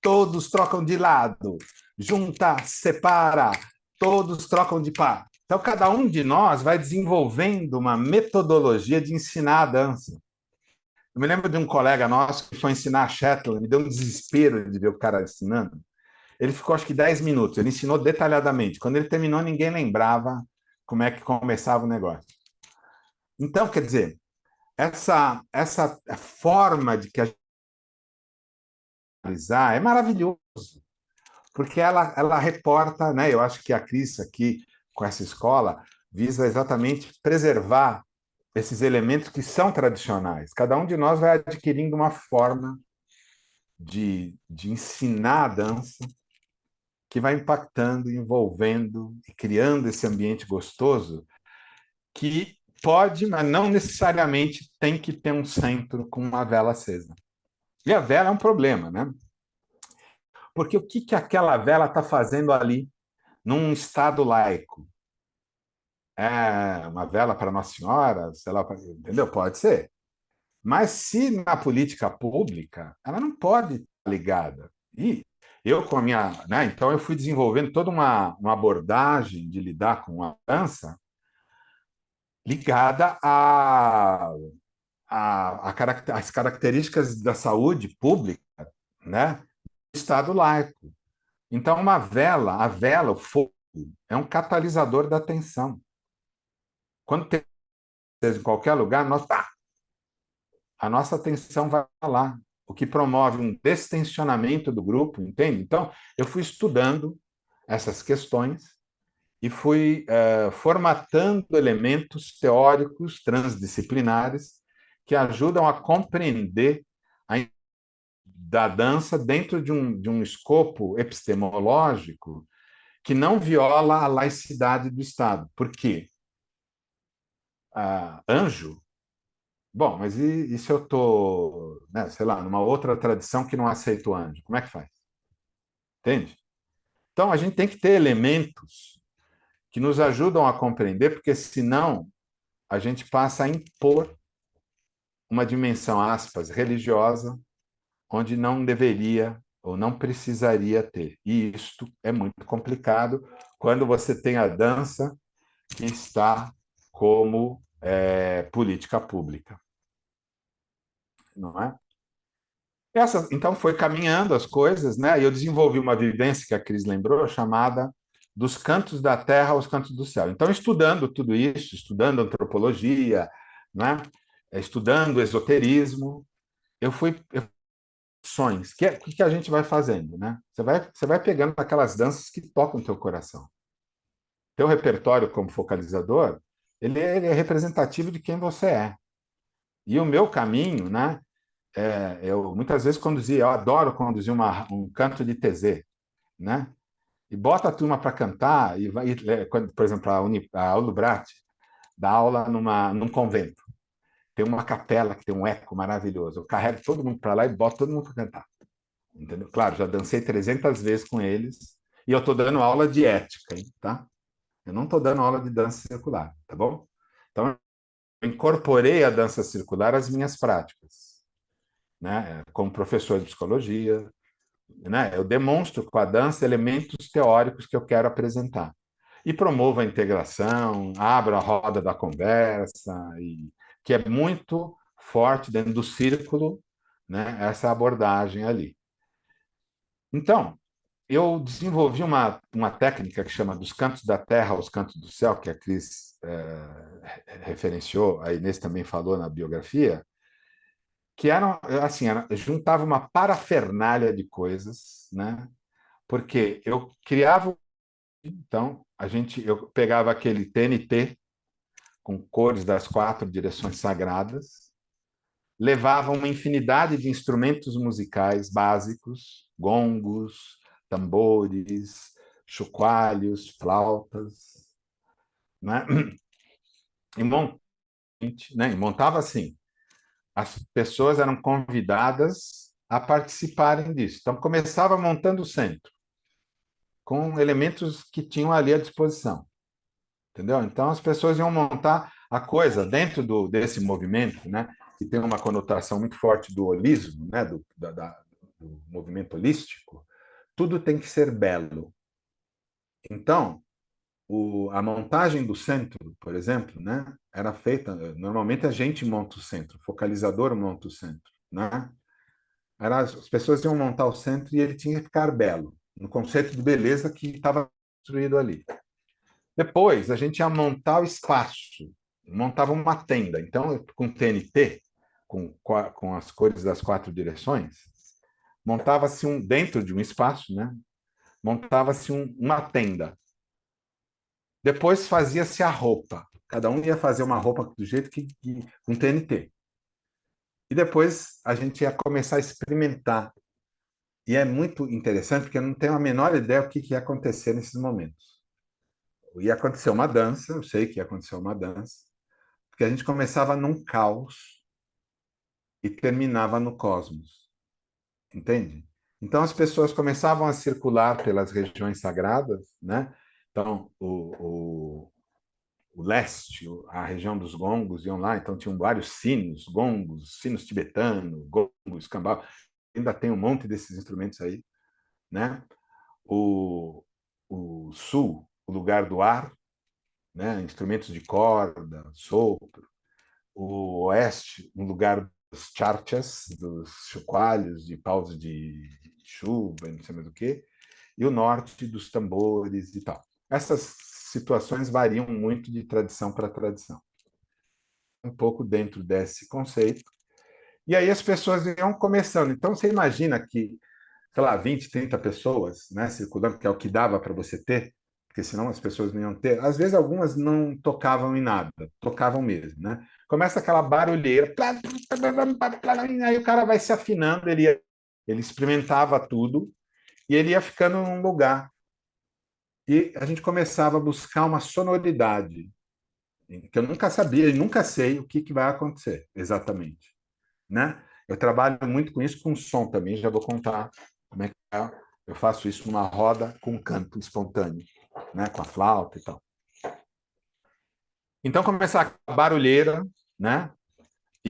todos trocam de lado, junta, separa, todos trocam de par. Então, cada um de nós vai desenvolvendo uma metodologia de ensinar a dança. Eu me lembro de um colega nosso que foi ensinar a Shetland, me deu um desespero de ver o cara ensinando. Ele ficou, acho que 10 minutos, ele ensinou detalhadamente. Quando ele terminou, ninguém lembrava como é que começava o negócio. Então, quer dizer, essa forma de que a gente analisar é maravilhoso, porque ela reporta, né? Eu acho que a Cris aqui, com essa escola, visa exatamente preservar esses elementos que são tradicionais. Cada um de nós vai adquirindo uma forma de ensinar a dança que vai impactando, envolvendo e criando esse ambiente gostoso que pode, mas não necessariamente tem que ter um centro com uma vela acesa. E a vela é um problema, né? Porque o que aquela vela está fazendo ali, num estado laico? uma vela para Nossa Senhora, sei lá, entendeu? Pode ser. Mas se na política pública, ela não pode estar ligada. E eu, com a minha. Né, então, eu fui desenvolvendo toda uma abordagem de lidar com a dança ligada às características da saúde pública, né, do Estado laico. Então, a vela, o fogo, é um catalisador da atenção. Quando tem em qualquer lugar, a nossa atenção vai lá, o que promove um destensionamento do grupo, entende? Então, eu fui estudando essas questões e fui formatando elementos teóricos transdisciplinares que ajudam a compreender a da dança dentro de um escopo epistemológico que não viola a laicidade do Estado. Por quê? Anjo. Bom, mas e se eu estou, né, sei lá, numa outra tradição que não aceita o anjo? Como é que faz? Entende? Então, a gente tem que ter elementos que nos ajudam a compreender, porque senão a gente passa a impor uma dimensão, aspas, religiosa, onde não deveria ou não precisaria ter. E isto é muito complicado quando você tem a dança que está como política pública, não é? Então foi caminhando as coisas, né? E eu desenvolvi uma vivência que a Cris lembrou, chamada dos cantos da terra aos cantos do céu. Então, estudando tudo isso, estudando antropologia, né? Estudando esoterismo, eu sonhos. Que a gente vai fazendo, né? Você vai pegando aquelas danças que tocam o teu coração. Teu repertório como focalizador, ele é representativo de quem você é. E o meu caminho, né? Eu muitas vezes eu adoro conduzir um canto de TZ, né? E bota a turma para cantar e vai, por exemplo, a Aulubrat dá aula num convento. Tem uma capela que tem um eco maravilhoso. Eu carrego todo mundo para lá e boto todo mundo para cantar. Entendeu? Claro, já dancei 300 vezes com eles e eu estou dando aula de ética, hein, tá? Eu não estou dando aula de dança circular, tá bom? Então, eu incorporei a dança circular às minhas práticas, né? Como professor de psicologia, né? Eu demonstro com a dança elementos teóricos que eu quero apresentar. E promovo a integração, abro a roda da conversa, que é muito forte dentro do círculo, né? Essa abordagem ali. Então, eu desenvolvi uma técnica que chama dos cantos da terra aos cantos do céu, que a Cris referenciou, a Inês também falou na biografia, que juntava uma parafernália de coisas, né? Porque eu criava, então, eu pegava aquele TNT com cores das 4 direções sagradas, levava uma infinidade de instrumentos musicais básicos, gongos, tambores, chocalhos, flautas, né? E, e montava assim. As pessoas eram convidadas a participarem disso. Então, começava montando o centro, com elementos que tinham ali à disposição. Entendeu? Então, as pessoas iam montar a coisa dentro desse movimento, né? Que tem uma conotação muito forte do holismo, né? Do movimento holístico. Tudo tem que ser belo. Então, a montagem do centro, por exemplo, né, era feita. Normalmente a gente monta o centro, o focalizador monta o centro, né? As pessoas iam montar o centro e ele tinha que ficar belo, no conceito de beleza que estava construído ali. Depois a gente ia montar o espaço, montava uma tenda. Então, com TNT, com as cores das 4 direções, montava-se dentro de um espaço, né? Montava-se uma tenda. Depois fazia-se a roupa. Cada um ia fazer uma roupa do jeito com TNT. E depois a gente ia começar a experimentar. E é muito interessante, porque eu não tenho a menor ideia do que ia acontecer nesses momentos. Ia acontecer uma dança, eu sei que ia acontecer uma dança, porque a gente começava num caos e terminava no cosmos. Entende? Então as pessoas começavam a circular pelas regiões sagradas, né? Então, o leste, a região dos gongos, iam lá, então tinham vários sinos, gongos, sinos tibetanos, gongos, cambau, ainda tem um monte desses instrumentos aí, né? O sul, o lugar do ar, né? Instrumentos de corda, sopro. O oeste, um lugar dos charchas, dos chocalhos, de paus de chuva, não sei mais o quê, e o norte dos tambores e tal. Essas situações variam muito de tradição para tradição. Um pouco dentro desse conceito. E aí as pessoas iam começando. Então, você imagina que, sei lá, 20, 30 pessoas, né, circulando, que é o que dava para você ter, porque senão as pessoas não iam ter. Às vezes algumas não tocavam em nada, tocavam mesmo, né? Começa aquela barulheira, aí o cara vai se afinando, ele experimentava tudo e ele ia ficando num lugar. E a gente começava a buscar uma sonoridade, que eu nunca sabia e nunca sei o que vai acontecer exatamente, né? Eu trabalho muito com isso, com som também, já vou contar como é que é. Eu faço isso numa roda com canto espontâneo, né? Com a flauta e tal. Então começa a barulheira, né?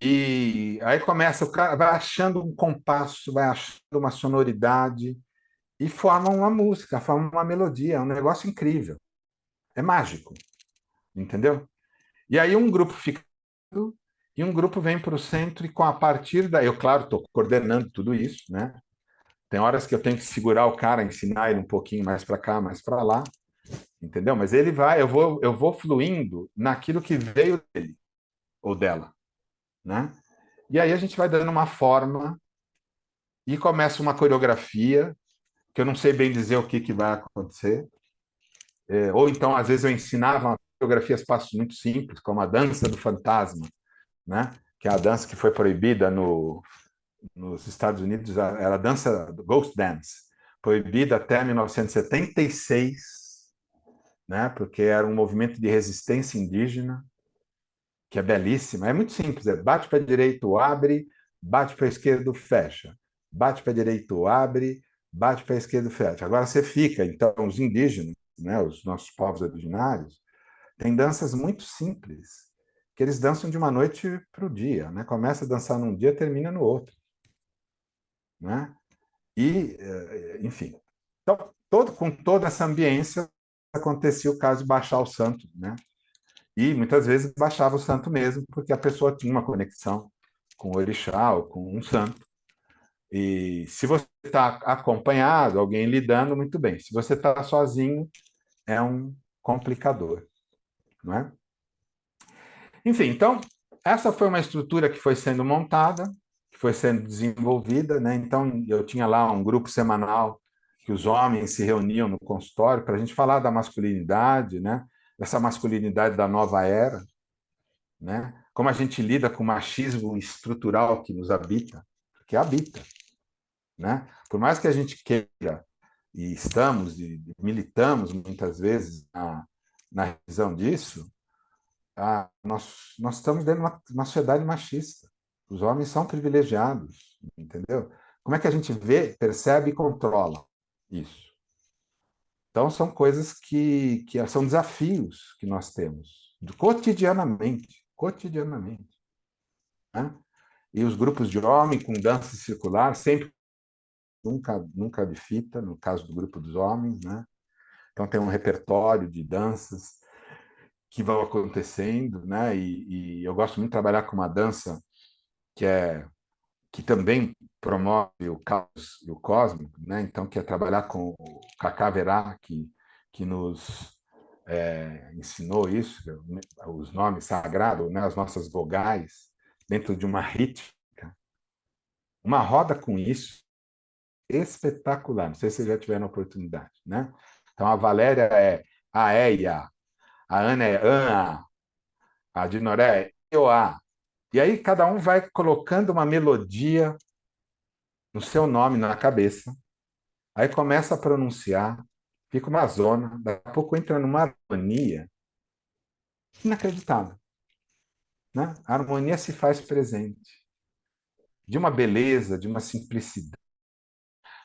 E aí começa, o cara vai achando um compasso, vai achando uma sonoridade e forma uma música, forma uma melodia, é um negócio incrível. É mágico, entendeu? E aí um grupo fica e um grupo vem para o centro e com a partir daí, eu claro, estou coordenando tudo isso, né? Tem horas que eu tenho que segurar o cara, ensinar ele um pouquinho mais para cá, mais para lá, entendeu? Mas ele vai, eu vou fluindo naquilo que veio dele ou dela, né? E aí a gente vai dando uma forma e começa uma coreografia que eu não sei bem dizer o que vai acontecer. Ou então, às vezes, eu ensinava coreografias passos muito simples, como a dança do fantasma, né? Que é a dança que foi proibida nos Estados Unidos, era a dança do Ghost Dance, proibida até 1976, né? Porque era um movimento de resistência indígena, que é belíssima. É muito simples, bate para direito, abre, bate para esquerdo, fecha. Bate para direito, abre, bate para esquerdo, fecha. Agora você fica, então, os indígenas, né, os nossos povos originários, têm danças muito simples, que eles dançam de uma noite para o dia, né? Começa a dançar num dia, termina no outro, né? E, enfim. Então, com toda essa ambiência, acontecia o caso de baixar o santo, né? E muitas vezes baixava o santo mesmo, porque a pessoa tinha uma conexão com o orixá ou com um santo. E se você está acompanhado, alguém lidando, muito bem. Se você está sozinho, é um complicador, não é? Enfim, então, essa foi uma estrutura que foi sendo montada, que foi sendo desenvolvida, né? Então, eu tinha lá um grupo semanal que os homens se reuniam no consultório para a gente falar da masculinidade, né? Dessa masculinidade da nova era, né? Como a gente lida com o machismo estrutural que nos habita, que habita, né? Por mais que a gente queira e estamos e militamos muitas vezes na visão disso, nós estamos dentro de uma sociedade machista. Os homens são privilegiados, entendeu? Como é que a gente vê, percebe e controla isso? Então, são coisas que são desafios que nós temos cotidianamente, cotidianamente, né? E os grupos de homem com dança circular, sempre, nunca de fita, no caso do grupo dos homens, né? Então, tem um repertório de danças que vão acontecendo, né? E eu gosto muito de trabalhar com uma dança que também promove o caos e o cósmico, né? Então, que é trabalhar com o Cacá Verá, que nos ensinou isso, os nomes sagrados, né? As nossas vogais, dentro de uma rítmica. Uma roda com isso, espetacular. Não sei se vocês já tiveram a oportunidade, né? Então, a Valéria é Aéia, a Ana é Ana, a Dinoré é Ioá. E aí cada um vai colocando uma melodia no seu nome na cabeça, aí começa a pronunciar, fica uma zona, daqui a pouco entra numa harmonia inacreditável, né? A harmonia se faz presente, de uma beleza, de uma simplicidade.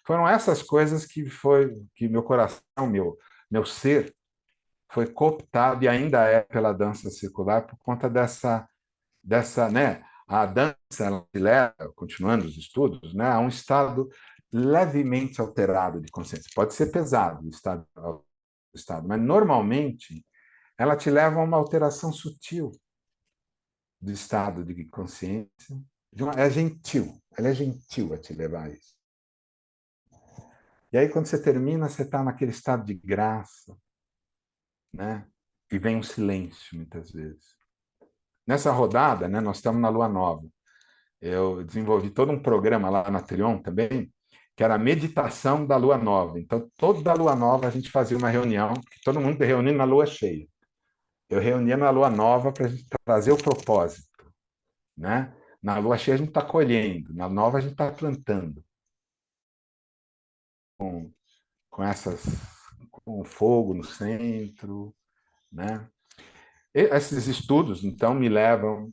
Foram essas coisas que meu coração, meu ser foi cooptado e ainda é pela dança circular por conta dessa, né? A dança ela te leva, continuando os estudos, né, a um estado levemente alterado de consciência. Pode ser pesado o estado, mas normalmente ela te leva a uma alteração sutil do estado de consciência. É gentil, ela é gentil a te levar a isso. E aí, quando você termina, você está naquele estado de graça, né? E vem um silêncio, muitas vezes. Nessa rodada, né, nós estamos na Lua Nova. Eu desenvolvi todo um programa lá na Trion também, que era a meditação da Lua Nova. Então, toda Lua Nova a gente fazia uma reunião, todo mundo reunindo na Lua cheia. Eu reunia na Lua Nova para a gente trazer o propósito, né? Na Lua cheia a gente está colhendo, na Nova a gente está plantando. Com essas, com o fogo no centro, né? E esses estudos, então, me levam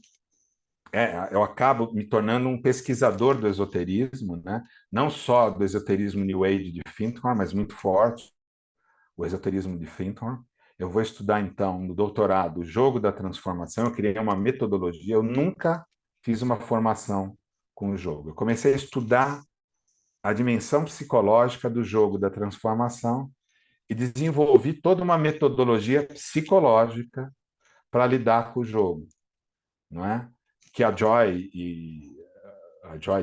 eu acabo me tornando um pesquisador do esoterismo, né? Não só do esoterismo New Age de Finthorn, mas muito forte, o esoterismo de Finthorn. Eu vou estudar, então, no doutorado, o jogo da transformação. Eu criei uma metodologia, eu nunca fiz uma formação com o jogo. Eu comecei a estudar a dimensão psicológica do jogo da transformação e desenvolvi toda uma metodologia psicológica para lidar com o jogo, não é? Que a Joy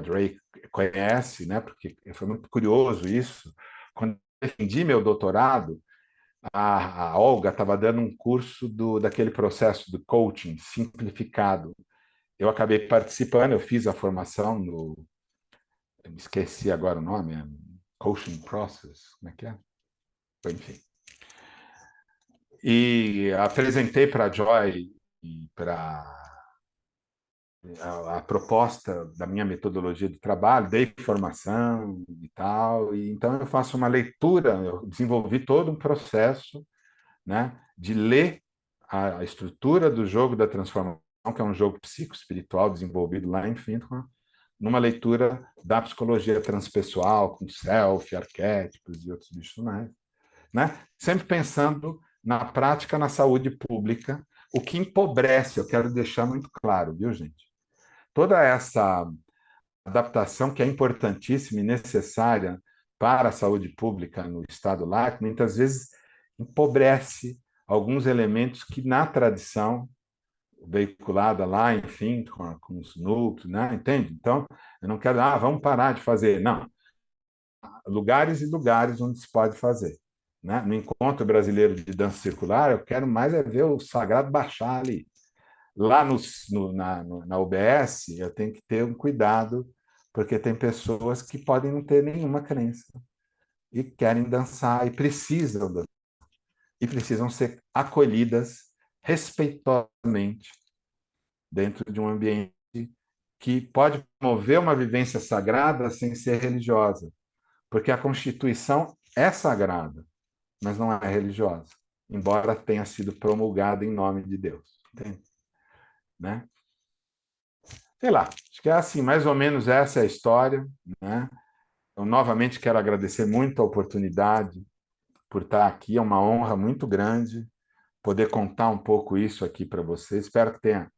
Drake conhece, né? Porque foi muito curioso isso. Quando eu defendi meu doutorado, a Olga estava dando um curso daquele processo do coaching simplificado. Eu acabei participando, eu fiz a formação eu esqueci agora o nome, coaching process, como é que é? Enfim. E apresentei para a Joy e para a proposta da minha metodologia de trabalho, dei formação e tal, e então eu faço uma leitura, eu desenvolvi todo um processo, né, de ler a estrutura do jogo da transformação, que é um jogo psicoespiritual desenvolvido lá em Finthorn, numa leitura da psicologia transpessoal, com self, arquétipos e outros bichos mais, né? Sempre pensando na prática, na saúde pública, o que empobrece, eu quero deixar muito claro, viu, gente? Toda essa adaptação que é importantíssima e necessária para a saúde pública no estado laico, muitas vezes empobrece alguns elementos que na tradição veiculada lá, enfim, com os núcleos, né? Entende? Então, eu não quero, vamos parar de fazer. Não. Lugares e lugares onde se pode fazer. Né? No Encontro Brasileiro de Dança Circular, eu quero mais é ver o sagrado baixar ali. Lá na UBS, eu tenho que ter um cuidado, porque tem pessoas que podem não ter nenhuma crença e querem dançar e precisam ser acolhidas respeitosamente dentro de um ambiente que pode promover uma vivência sagrada sem ser religiosa, porque a Constituição é sagrada, mas não é religiosa, embora tenha sido promulgada em nome de Deus, entende? Né? Sei lá, acho que é assim, mais ou menos essa é a história, né? Eu novamente quero agradecer muito a oportunidade por estar aqui, é uma honra muito grande poder contar um pouco isso aqui para vocês. Espero que tenha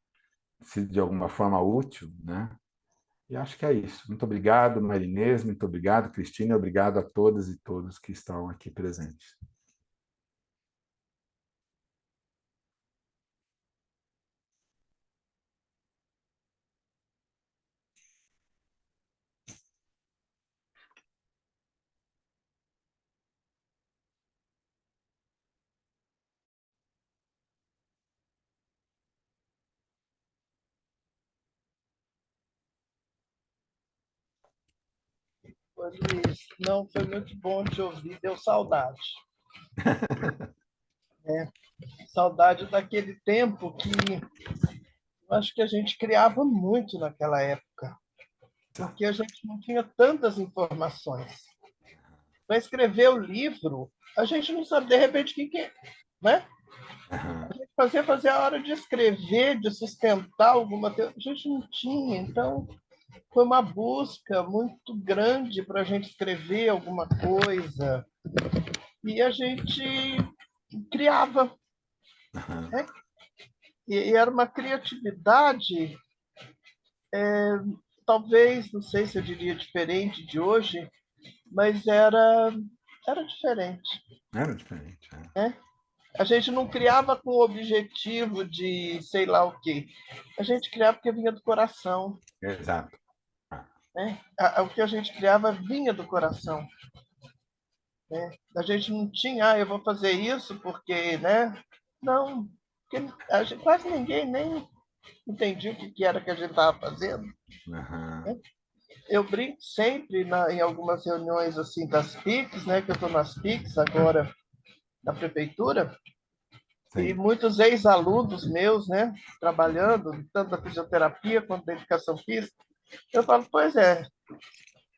sido de alguma forma útil, né? E acho que é isso. Muito obrigado, Marinês, muito obrigado, Cristina, e obrigado a todas e todos que estão aqui presentes. Pois, Luiz, não foi muito bom te ouvir, deu saudade. Né? Saudade daquele tempo que eu acho que a gente criava muito naquela época, porque a gente não tinha tantas informações. Para escrever o livro, a gente não sabe, de repente, o que é. Né? A gente fazer a hora de escrever, de sustentar alguma coisa, a gente não tinha. Então, foi uma busca muito grande para a gente escrever alguma coisa. E a gente criava. Aham. né? E era uma criatividade, talvez, não sei se eu diria diferente de hoje, mas era diferente, Era diferente. né? A gente não criava com o objetivo de sei lá o quê. A gente criava porque vinha do coração, Exato. Ah, né? O que a gente criava vinha do coração, né? A gente não tinha, eu vou fazer isso porque, né? Não, porque quase ninguém nem entendia o que era que a gente estava fazendo. aham. Eu brinco sempre em algumas reuniões assim das PICs, né? Que eu estou nas PICs agora da prefeitura, e Sim. muitos ex-alunos meus, né? Trabalhando, tanto da fisioterapia quanto da educação física, eu falo, pois é, o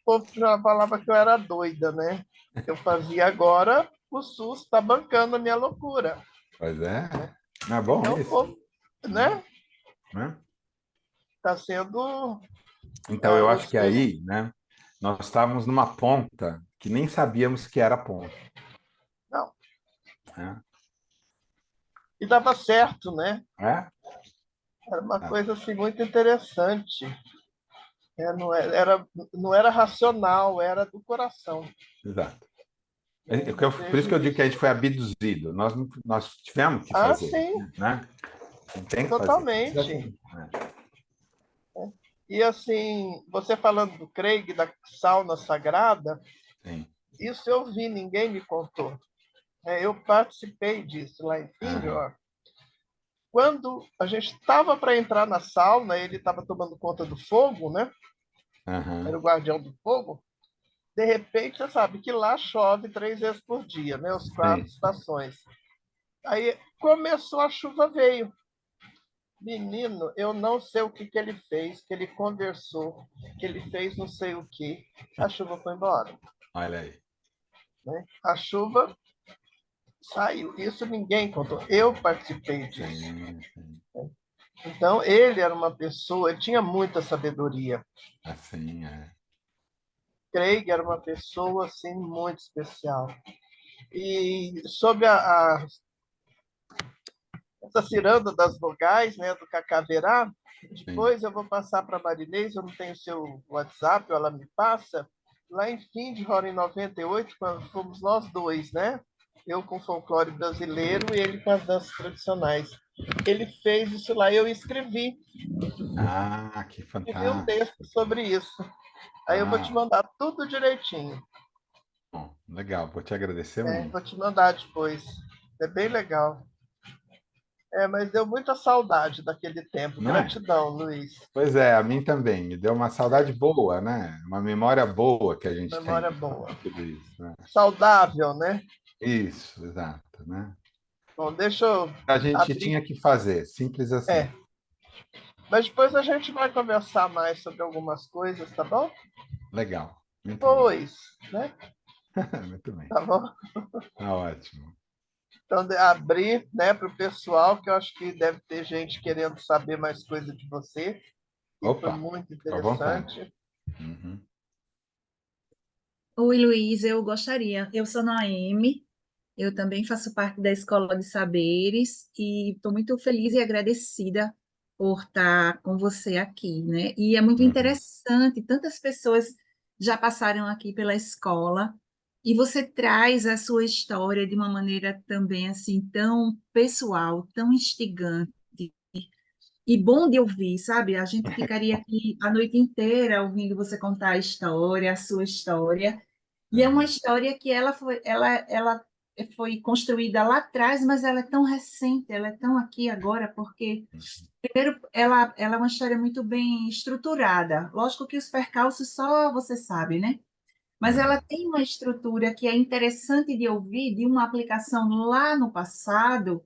povo já falava que eu era doida, né? Eu fazia agora, o SUS está bancando a minha loucura. Pois é. Não é bom Então, o isso? povo, né? Né? Está sendo Então, eu acho os que aí, né, nós estávamos numa ponta que nem sabíamos que era ponta. não, Né? e dava certo, né? É? Era uma Ah, coisa assim muito interessante. Não era racional, era do coração. exato. Eu Por isso vejo que eu digo que a isso. gente foi abduzido. Nós tivemos que Ah, fazer, sim, né? Não tem que fazer. Precisa totalmente. fazer, né? E assim, você falando do Craig, da sauna sagrada, Sim. isso eu vi, ninguém me contou. Eu participei disso lá em Aham. Findor. Quando a gente estava para entrar na sauna, ele estava tomando conta do fogo, né? Era Aham. o guardião do fogo. De repente, você sabe que lá chove 3 vezes por dia, né? Os 4 estações. Aí começou a chuva, veio. Menino, eu não sei o que ele fez, que ele conversou, que ele fez não sei o que. A chuva foi embora, Olha aí. né? A chuva saiu. Isso ninguém contou. Eu participei disso. Sim, sim. Então, ele era uma pessoa, ele tinha muita sabedoria. Assim, é. Craig era uma pessoa assim muito especial. E sobre essa ciranda das vogais, né, do Cacaverá, Sim. depois eu vou passar para a Marinês, eu não tenho seu WhatsApp, ela me passa. Lá em Findhorn, em 98, quando fomos nós dois, né? Eu com folclore brasileiro e ele com as danças tradicionais. Ele fez isso lá e eu Ah, que escrevi um texto fantástico. sobre isso. Aí eu vou te Ah, mandar tudo direitinho. bom, legal. Vou te agradecer muito. Vou te mandar depois. É bem legal. Mas deu muita saudade daquele tempo. Não é? Gratidão, Luiz. Pois é, a mim também. Me deu uma saudade boa, né? Uma memória boa que a gente tem Memória de boa. tudo isso, né? Saudável, né? Isso, exato, né? Bom, deixa eu A gente abrir. tinha que fazer, simples assim. É, mas depois a gente vai conversar mais sobre algumas coisas, tá bom? Legal, muito bem. Depois, né? Muito bem. Tá bom? Tá ótimo. Então, abrir, né, para o pessoal, que eu acho que deve ter gente querendo saber mais coisa de você, e foi Opa, muito fica à vontade. interessante. Uhum. Oi, Luiz, eu gostaria. Eu sou Noemi, eu também faço parte da Escola de Saberes e estou muito feliz e agradecida por estar com você aqui, né? E é muito Uhum. interessante, tantas pessoas já passaram aqui pela escola e você traz a sua história de uma maneira também assim tão pessoal, tão instigante e bom de ouvir, sabe? A gente ficaria aqui a noite inteira ouvindo você contar a história, a sua história. E é uma Uhum. história que ela foi construída lá atrás, mas ela é tão recente, ela é tão aqui agora, porque, primeiro, ela é uma história muito bem estruturada. Lógico que os percalços só você sabe, né? Mas ela Uhum. tem uma estrutura que é interessante de ouvir, de uma aplicação lá no passado,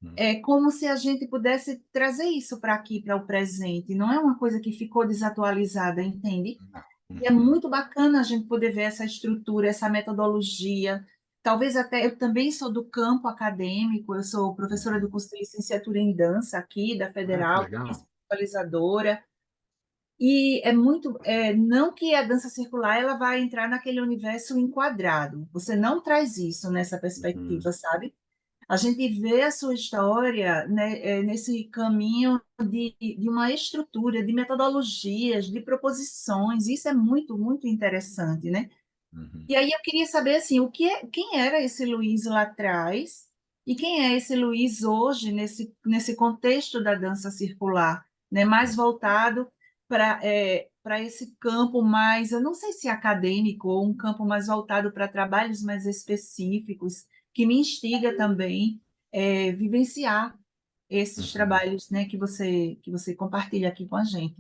Uhum. é como se a gente pudesse trazer isso para aqui, para o presente. Não é uma coisa que ficou desatualizada, entende? E é Uhum. muito bacana a gente poder ver essa estrutura, essa metodologia. Talvez até eu também sou do campo acadêmico, eu sou professora do Uhum. curso de licenciatura em dança aqui da Ah, que Federal, legal. especializadora. E é muito, não que a dança circular ela vai entrar naquele universo enquadrado. Você não traz isso nessa Uhum. perspectiva, sabe? A gente vê a sua história, né, nesse caminho de uma estrutura, de metodologias, de proposições. Isso é muito, muito interessante, né? Uhum. E aí eu queria saber assim, quem era esse Luiz lá atrás e quem é esse Luiz hoje nesse contexto da dança circular, né? Mais voltado para esse campo mais, eu não sei se acadêmico ou um campo mais voltado para trabalhos mais específicos, que me instiga também vivenciar esses Uhum. trabalhos, né, que você compartilha aqui com a gente.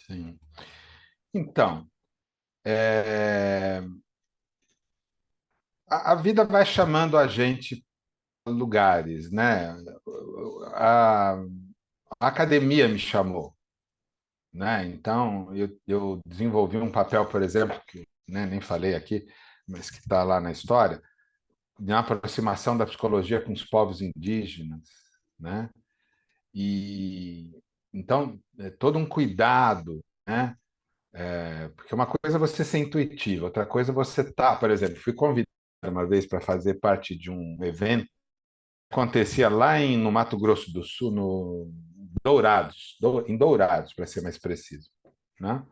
Sim. Então, é, a vida vai chamando a gente para lugares, né? A, a academia me chamou, né? Então, eu desenvolvi um papel, por exemplo, que, né, nem falei aqui, mas que está lá na história, na aproximação da psicologia com os povos indígenas, né? E então é todo um cuidado, né? Porque uma coisa é você ser intuitivo, outra coisa é você tá, por exemplo, fui convidado uma vez para fazer parte de um evento que acontecia lá no Mato Grosso do Sul, no Dourados, em Dourados, para ser mais preciso, né?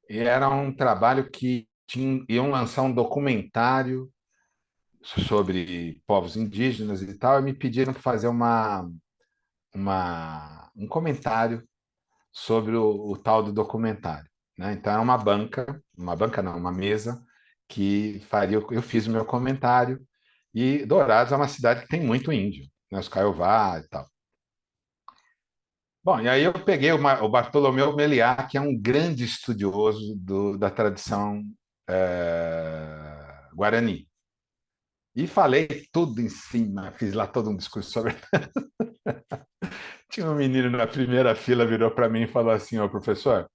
E era um trabalho que iam lançar um documentário sobre povos indígenas e tal, e me pediram para fazer um comentário sobre o tal do documentário, né? Então, era uma banca não, uma mesa que faria. Eu fiz o meu comentário, e Dourados é uma cidade que tem muito índio, né? Os Caiová e tal. Bom, e aí eu peguei o Bartolomeu Meliá, que é um grande estudioso da tradição Guarani. E falei tudo em cima, fiz lá todo um discurso sobre. Tinha um menino na primeira fila, virou para mim e falou assim: Ô professor,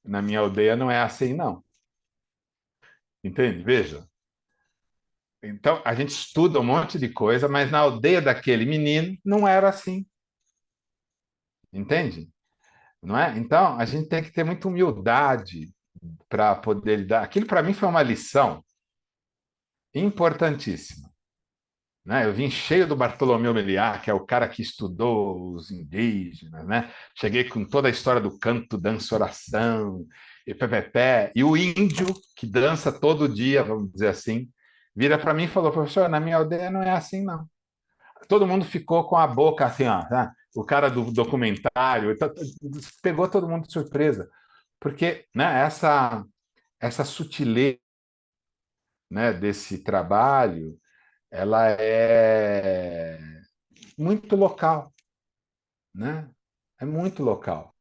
na minha aldeia não é assim, não. Entende? Veja. Então, a gente estuda um monte de coisa, mas na aldeia daquele menino não era assim. Entende? Não é? Então, a gente tem que ter muita humildade para poder lidar. Aquilo, para mim, foi uma lição importantíssima. Né? Eu vim cheio do Bartolomeu Meliá, que é o cara que estudou os indígenas, né? Cheguei com toda a história do canto, dança, oração, e pé, e o índio, que dança todo dia, vamos dizer assim, vira para mim e falou: professor, na minha aldeia não é assim, não. Todo mundo ficou com a boca assim, ó, tá? O cara do documentário pegou todo mundo de surpresa, porque, né, essa sutileza, né, desse trabalho, ela é muito local, né? É muito local.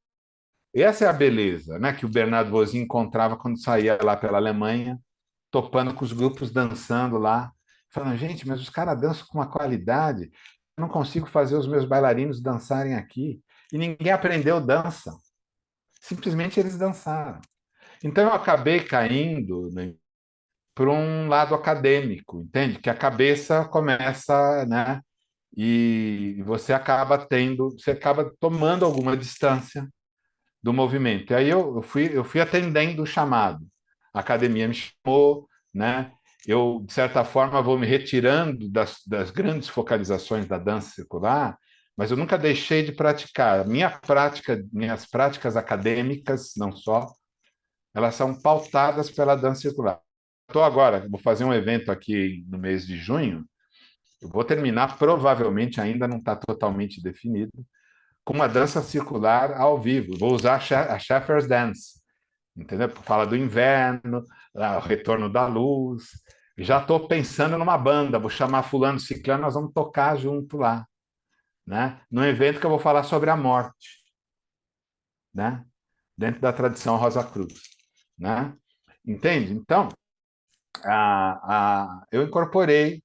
E essa é a beleza, né, que o Bernardo Vosin encontrava quando saía lá pela Alemanha, topando com os grupos dançando lá, falando: gente, mas os caras dançam com uma qualidade, eu não consigo fazer os meus bailarinos dançarem aqui. E ninguém aprendeu dança, simplesmente eles dançaram. Então eu acabei caindo, né, por um lado acadêmico, entende? Que a cabeça começa, né? E você acaba tomando alguma distância do movimento. E aí eu fui atendendo o chamado. A academia me chamou, né? Eu, de certa forma, vou me retirando das grandes focalizações da dança circular, mas eu nunca deixei de praticar. Minhas práticas acadêmicas, não só, elas são pautadas pela dança circular. Estou agora, vou fazer um evento aqui no mês de junho. Eu vou terminar, provavelmente ainda não está totalmente definido, com uma dança circular ao vivo. Vou usar a Shepherd's Dance, entendeu? Fala do inverno, o retorno da luz. Já estou pensando numa banda, vou chamar fulano, ciclano, nós vamos tocar junto lá, né? Num evento que eu vou falar sobre a morte, né? Dentro da tradição Rosa Cruz, né? Entende? Então, eu incorporei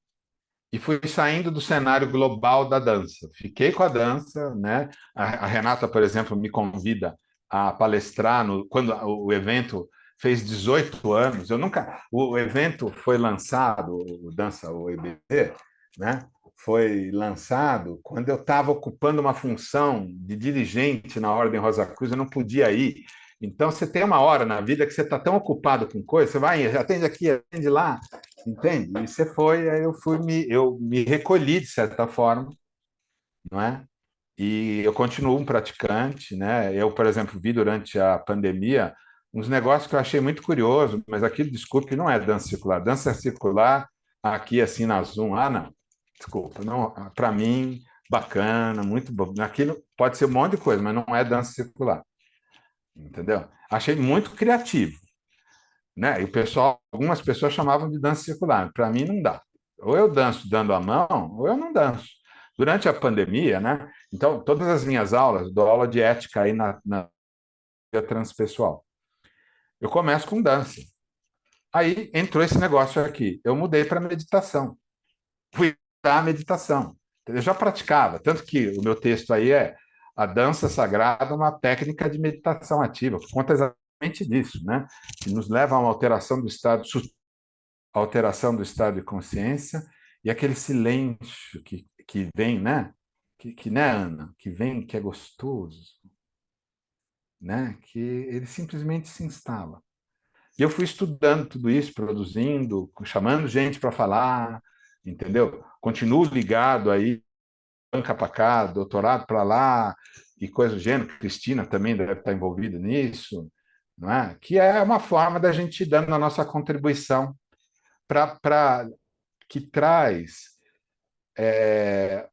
e fui saindo do cenário global da dança. Fiquei com a dança, né? A Renata, por exemplo, me convida a palestrar quando o evento fez 18 anos. Eu nunca, o evento foi lançado, o Dança, o EBC, né? Foi lançado quando eu estava ocupando uma função de dirigente na Ordem Rosa Cruz, eu não podia ir. Então, você tem uma hora na vida que você está tão ocupado com coisa, você vai, atende aqui, atende lá, entende? E você foi, aí eu me recolhi de certa forma, não é? E eu continuo um praticante, né? Eu, por exemplo, vi durante a pandemia uns negócios que eu achei muito curioso, mas aquilo, desculpe, não é dança circular. Dança circular aqui assim na Zoom, não, desculpa, não, para mim bacana, muito bom. Aquilo pode ser um monte de coisa, mas não é dança circular, entendeu? Achei muito criativo, né? E o pessoal, algumas pessoas chamavam de dança circular. Para mim não dá. Ou eu danço dando a mão, ou eu não danço. Durante a pandemia, né? Então, todas as minhas aulas, dou aula de ética aí na transpessoal. Eu começo com dança. Aí entrou esse negócio aqui. Eu mudei para meditação. Fui para a meditação. Eu já praticava, tanto que o meu texto aí é a dança sagrada, uma técnica de meditação ativa, que conta exatamente disso, né? Que nos leva a uma alteração do estado de consciência e aquele silêncio que vem, né? Né, Ana? Que vem, que é gostoso, né? Que ele simplesmente se instala. E eu fui estudando tudo isso, produzindo, chamando gente para falar, entendeu? Continuo ligado aí, banca para cá, doutorado para lá, e coisa do gênero. Cristina também deve estar envolvida nisso, não é? Que é uma forma da gente ir dando a nossa contribuição para que traz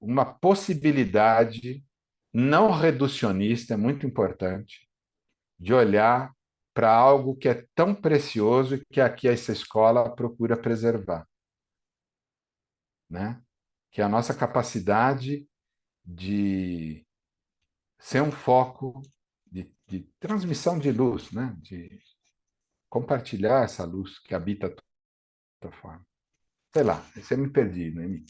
uma possibilidade não reducionista, é muito importante, de olhar para algo que é tão precioso e que aqui essa escola procura preservar, né? Que é a nossa capacidade de ser um foco de transmissão de luz, né? De compartilhar essa luz que habita a tua forma. Sei lá, você me perdi, né?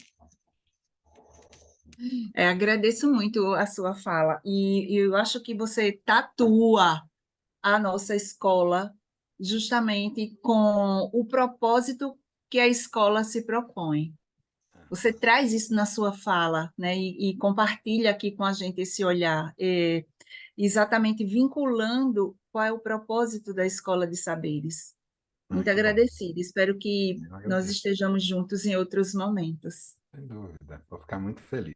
Agradeço muito a sua fala e eu acho que você tatua a nossa escola justamente com o propósito que a escola se propõe. Você traz isso na sua fala, né, e compartilha aqui com a gente esse olhar, exatamente vinculando qual é o propósito da Escola de Saberes. Ai, Muito que bom. agradecida, espero que Eu nós agradeço, estejamos juntos em outros momentos. sem dúvida. Vou ficar muito feliz.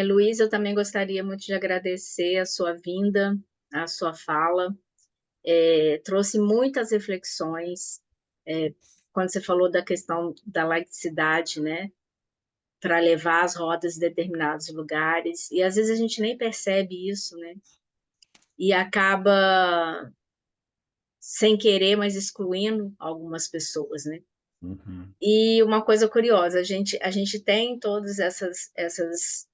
Luiz, eu também gostaria muito de agradecer a sua vinda, a sua fala. Trouxe muitas reflexões, quando você falou da questão da laicidade, né, para levar as rodas em determinados lugares, e às vezes a gente nem percebe isso, né, e acaba sem querer, mas excluindo algumas pessoas, né. Uhum. E uma coisa curiosa, a gente tem todas essas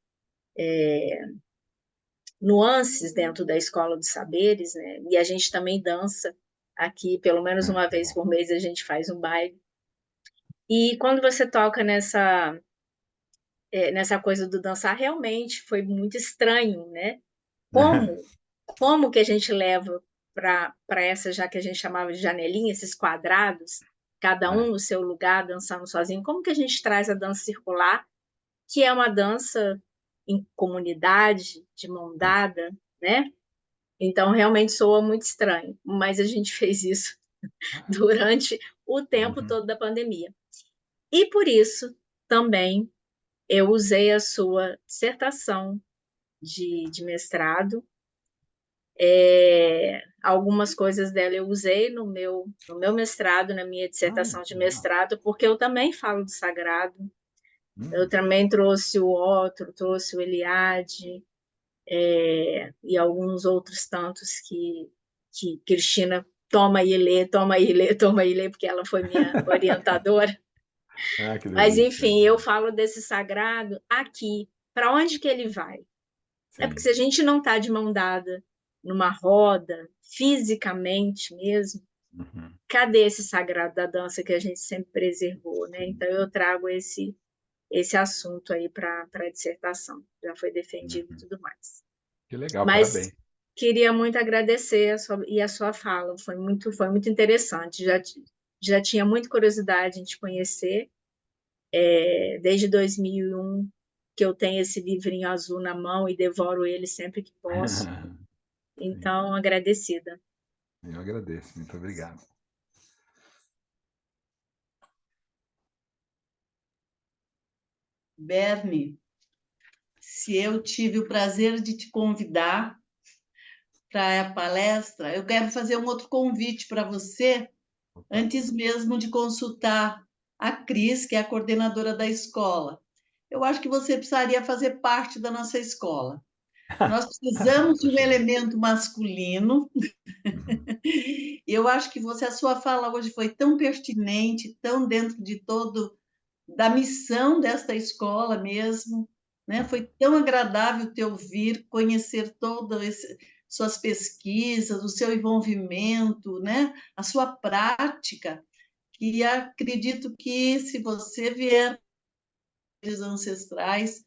nuances dentro da Escola dos Saberes, né? E a gente também dança aqui, pelo menos uma Que vez bom. por mês a gente faz um baile. E quando você toca nessa coisa do dançar, realmente foi muito estranho, né? Como que a gente leva para essa, já que a gente chamava de janelinha, esses quadrados, cada um É. no seu lugar, dançando sozinho, como que a gente traz a dança circular, que é uma dança em comunidade, de mão dada, né? Então, realmente soa muito estranho, mas a gente fez isso durante o tempo Uhum. todo da pandemia. E por isso, também, eu usei a sua dissertação de mestrado. Algumas coisas dela eu usei no meu mestrado, na minha dissertação Que de legal. mestrado, porque eu também falo do sagrado. Eu Hum. também trouxe o Otto, trouxe o Eliade, e alguns outros tantos que Cristina toma e lê, toma e lê, toma e lê, porque ela foi minha orientadora. Que Mas, delícia. enfim, eu falo desse sagrado aqui. Para onde que ele vai? Porque Sim. se a gente não está de mão dada numa roda, fisicamente mesmo, Uhum. cadê esse sagrado da dança que a gente sempre preservou, né? Sim. Então, eu trago esse assunto aí para a dissertação. Já foi defendido e Uhum. tudo mais. Que legal, Mas parabéns. queria muito agradecer a sua fala, foi muito interessante. Já tinha muita curiosidade em te conhecer, desde 2001 que eu tenho esse livrinho azul na mão e devoro ele sempre que posso. Sim. Então, agradecida. Eu agradeço, muito obrigado. Bernie, se eu tive o prazer de te convidar para a palestra, eu quero fazer um outro convite para você, antes mesmo de consultar a Cris, que é a coordenadora da escola. Eu acho que você precisaria fazer parte da nossa escola. Nós precisamos de um Poxa vida. elemento masculino. E eu acho que a sua fala hoje foi tão pertinente, tão dentro de todo da missão desta escola mesmo, né? Foi tão agradável te ouvir, conhecer todas suas pesquisas, o seu envolvimento, né? A sua prática, que acredito que se você vier dos ancestrais,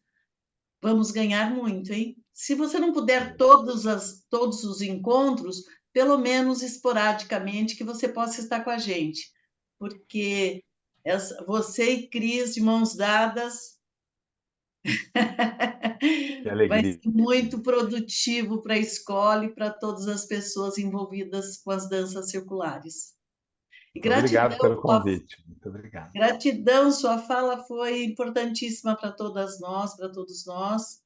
vamos ganhar muito, hein? Se você não puder todos os encontros, pelo menos esporadicamente, que você possa estar com a gente, porque você e Cris, de mãos dadas, Que vai alegria. ser muito produtivo para a escola e para todas as pessoas envolvidas com as danças circulares. E Muito obrigado gratidão, pelo convite. Muito obrigado. gratidão, sua fala foi importantíssima para todas nós, para todos nós.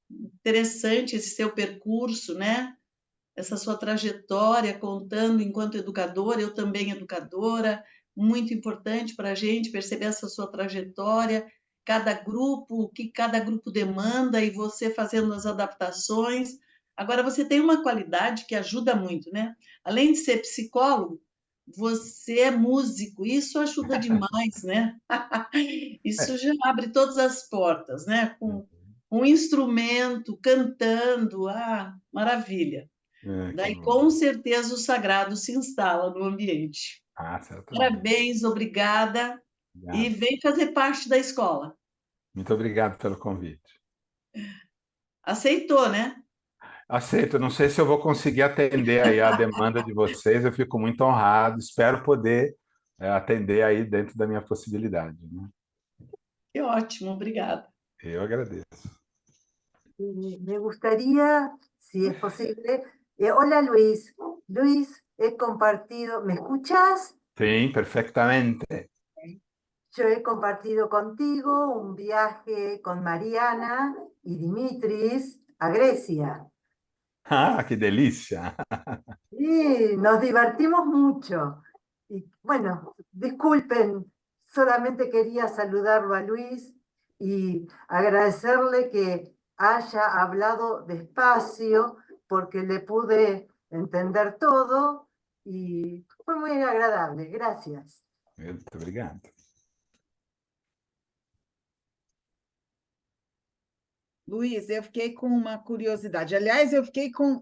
Interessante esse seu percurso, né? Essa sua trajetória contando enquanto educadora, eu também educadora, muito importante para a gente perceber essa sua trajetória, cada grupo, o que cada grupo demanda e você fazendo as adaptações. Agora, você tem uma qualidade que ajuda muito, né? Além de ser psicólogo, você é músico, isso ajuda demais, né? Isso já abre todas as portas, né? Com um instrumento, cantando, maravilha. Que Daí, bom. com certeza, o sagrado se instala no ambiente. Certamente. Parabéns, obrigada. E Obrigado. vem fazer parte da escola. Muito obrigado pelo convite. Aceitou, né? Aceito. Não sei se eu vou conseguir atender aí a demanda de vocês. Eu fico muito honrado. Espero poder atender aí dentro da minha possibilidade, né? Que ótimo, obrigada. Eu agradeço. Me gustaría, si es posible, hola Luis. Luis, he compartido, ¿me escuchas? Sim, perfeitamente. Yo he compartido contigo un viaje con Mariana y Dimitris a Grecia. Ah, que delícia! Y nos divertimos mucho. Y bueno, disculpen, solamente quería saludarlo a Luis y agradecerle que haya hablado despacio porque le pude entender todo y fue muy agradable. Gracias. Muito obrigado. Luiz, eu fiquei com uma curiosidade. Aliás, eu fiquei com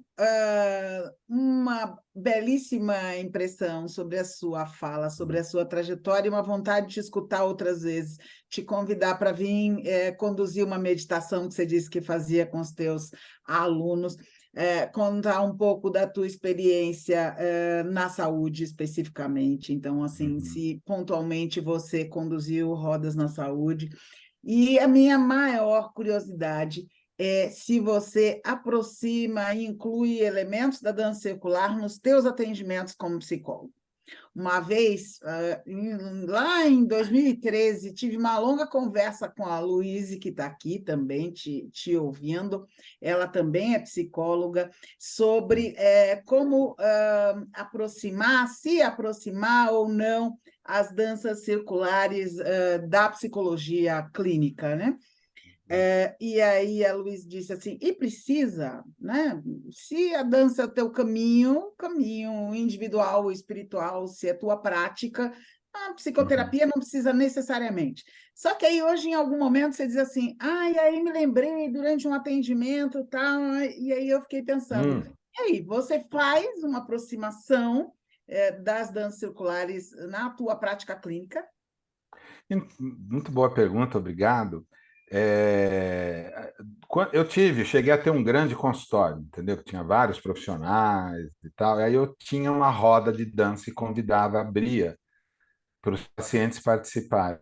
uma belíssima impressão sobre a sua fala, sobre a sua trajetória e uma vontade de te escutar outras vezes, te convidar para vir conduzir uma meditação que você disse que fazia com os teus alunos, contar um pouco da tua experiência na saúde especificamente. Então, assim, se pontualmente você conduziu rodas na saúde. E a minha maior curiosidade é se você aproxima e inclui elementos da dança circular nos teus atendimentos como psicólogo. Uma vez, lá em 2013, tive uma longa conversa com a Luíse, que está aqui também te ouvindo, ela também é psicóloga, sobre como se aproximar ou não as danças circulares da psicologia clínica, né? E aí a Luísa disse assim, e precisa, né? Se a dança é o teu caminho individual, espiritual, se é a tua prática, a psicoterapia não precisa necessariamente. Só que aí hoje, em algum momento, você diz assim, e aí me lembrei durante um atendimento e tal, e aí eu fiquei pensando, e aí, você faz uma aproximação das danças circulares na tua prática clínica? Muito boa pergunta, obrigado. Eu cheguei a ter um grande consultório, entendeu? Que tinha vários profissionais e tal. E aí eu tinha uma roda de dança e convidava, abria para os pacientes participarem.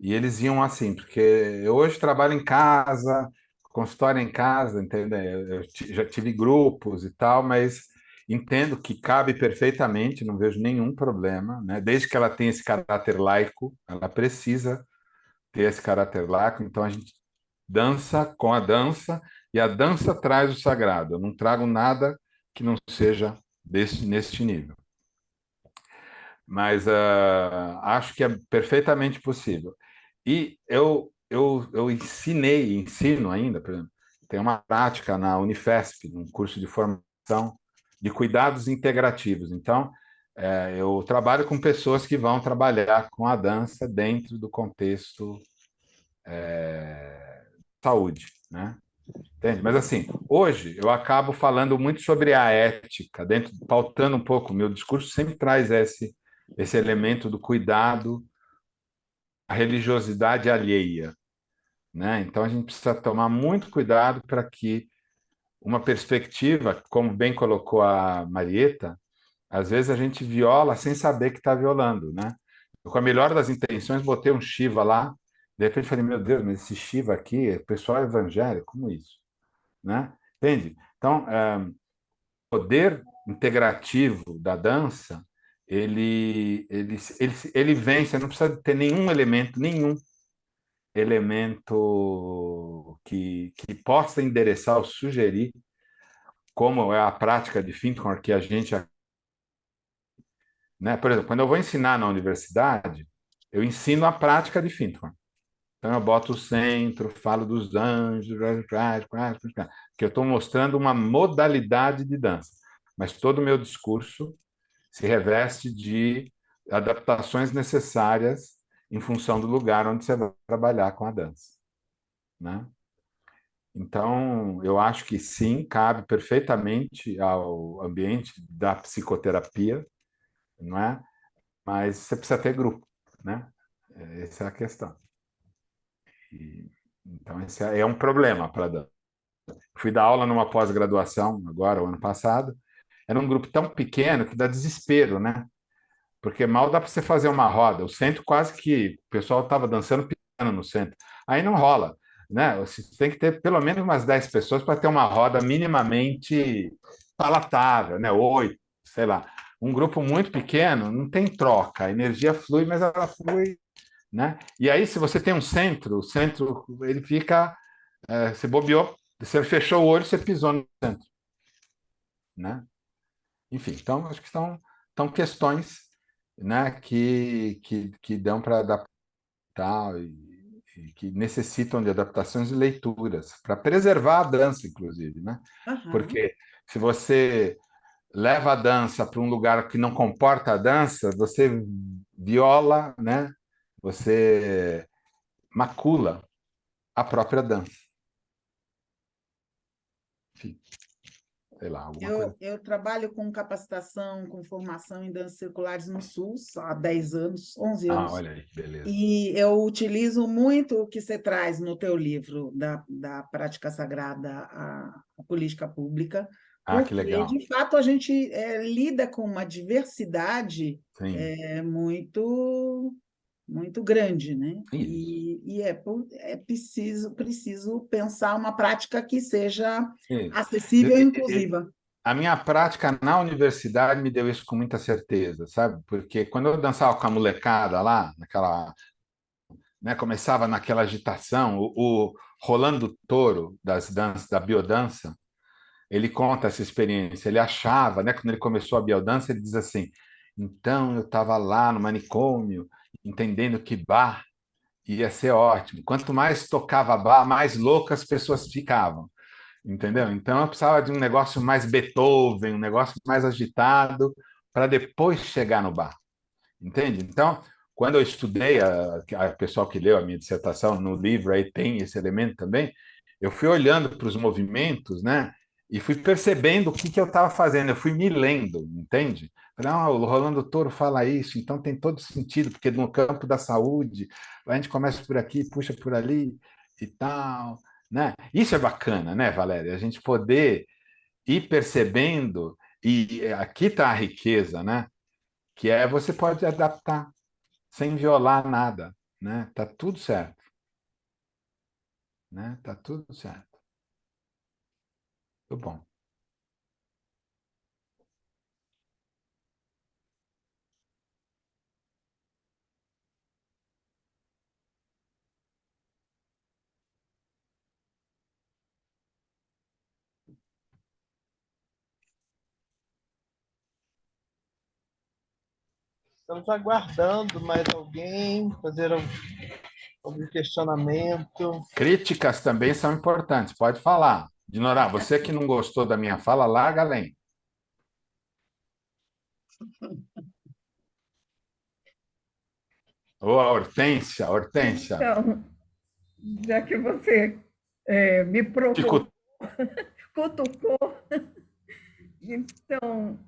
E eles iam assim, porque eu hoje trabalho em casa, consultório em casa, entendeu? Eu já tive grupos e tal, mas entendo que cabe perfeitamente, não vejo nenhum problema, né? Desde que ela tenha esse caráter laico, ela precisa ter esse caráter laico, então a gente dança com a dança, e a dança traz o sagrado. Eu não trago nada que não seja neste nível. Mas acho que é perfeitamente possível. E eu ensino ainda, por exemplo, tem uma prática na Unifesp, um curso de formação de cuidados integrativos. Então, eu trabalho com pessoas que vão trabalhar com a dança dentro do contexto saúde, né? Entende? Mas assim, hoje eu acabo falando muito sobre a ética, pautando um pouco. Meu discurso sempre traz esse elemento do cuidado, a religiosidade alheia, né? Então a gente precisa tomar muito cuidado para que uma perspectiva, como bem colocou a Marieta, às vezes a gente viola sem saber que está violando, né? Eu, com a melhor das intenções, botei um Shiva lá, de repente falei, meu Deus, mas esse Shiva aqui é pessoal evangélico, como isso? Né? Entende? Então, o poder integrativo da dança, ele vem, você não precisa ter nenhum elemento que possa endereçar ou sugerir, como é a prática de Fintan, que a gente, né? Por exemplo, quando eu vou ensinar na universidade, eu ensino a prática de Fintan. Então, eu boto o centro, falo dos anjos, que eu estou mostrando uma modalidade de dança. Mas todo o meu discurso se reveste de adaptações necessárias em função do lugar onde você vai trabalhar com a dança, né? Então, eu acho que sim, cabe perfeitamente ao ambiente da psicoterapia, não é? Mas você precisa ter grupo, né? Essa é a questão. Então, esse é um problema para dar. Fui dar aula numa pós-graduação, agora, o ano passado. Era um grupo tão pequeno que dá desespero, né? Porque mal dá para você fazer uma roda. O centro quase que o pessoal estava dançando piano no centro. Aí não rola, né? Você tem que ter pelo menos umas 10 pessoas para ter uma roda minimamente palatável, né? 8, sei lá. Um grupo muito pequeno não tem troca, a energia flui, mas ela flui, né? E aí, se você tem um centro, o centro ele fica, você bobeou, você fechou o olho, você pisou no centro, né? Enfim, então acho que são questões, né, que dão para adaptar e que necessitam de adaptações e leituras para preservar a dança, inclusive, né? Aham. Porque se você leva a dança para um lugar que não comporta a dança, você viola, né? Você macula a própria dança. Enfim, sei lá, alguma coisa. Eu trabalho com capacitação, com formação em danças circulares no SUS há 10 anos, 11 Ah, anos. olha aí, que beleza. E eu utilizo muito o que você traz no teu livro, da prática sagrada à política pública, Ah, que porque, legal. de fato, a gente lida com uma diversidade Sim, muito, muito grande, né? isso. É preciso pensar uma prática que seja Isso. acessível e inclusiva. A minha prática na universidade me deu isso com muita certeza, sabe? Porque quando eu dançava com a molecada lá, né, começava naquela agitação, o Rolando Toro das danças, da biodança, ele conta essa experiência. Ele achava, né, quando ele começou a biodança, ele diz assim: então eu estava lá no manicômio, entendendo que bar ia ser ótimo. Quanto mais tocava bar, mais loucas as pessoas ficavam. Entendeu? Então eu precisava de um negócio mais Beethoven, um negócio mais agitado, para depois chegar no bar. Entende? Então, quando eu estudei, a pessoal que leu a minha dissertação no livro aí tem esse elemento também, eu fui olhando para os movimentos, né? E fui percebendo o que eu estava fazendo, eu fui me lendo, entende? Falei, ah, o Rolando Toro fala isso, então tem todo sentido, porque no campo da saúde, a gente começa por aqui, puxa por ali e tal, né? Isso é bacana, né, Valéria? A gente poder ir percebendo, e aqui está a riqueza, né? Que é você pode adaptar sem violar nada, né? Tá tudo certo, né? Tá tudo certo. Muito bom. Estamos aguardando mais alguém fazer algum questionamento. Críticas também são importantes, pode falar. Dinorá, você que não gostou da minha fala, larga além. Ou a Hortência, Hortência. Então, já que você me provocou, cutucou, então,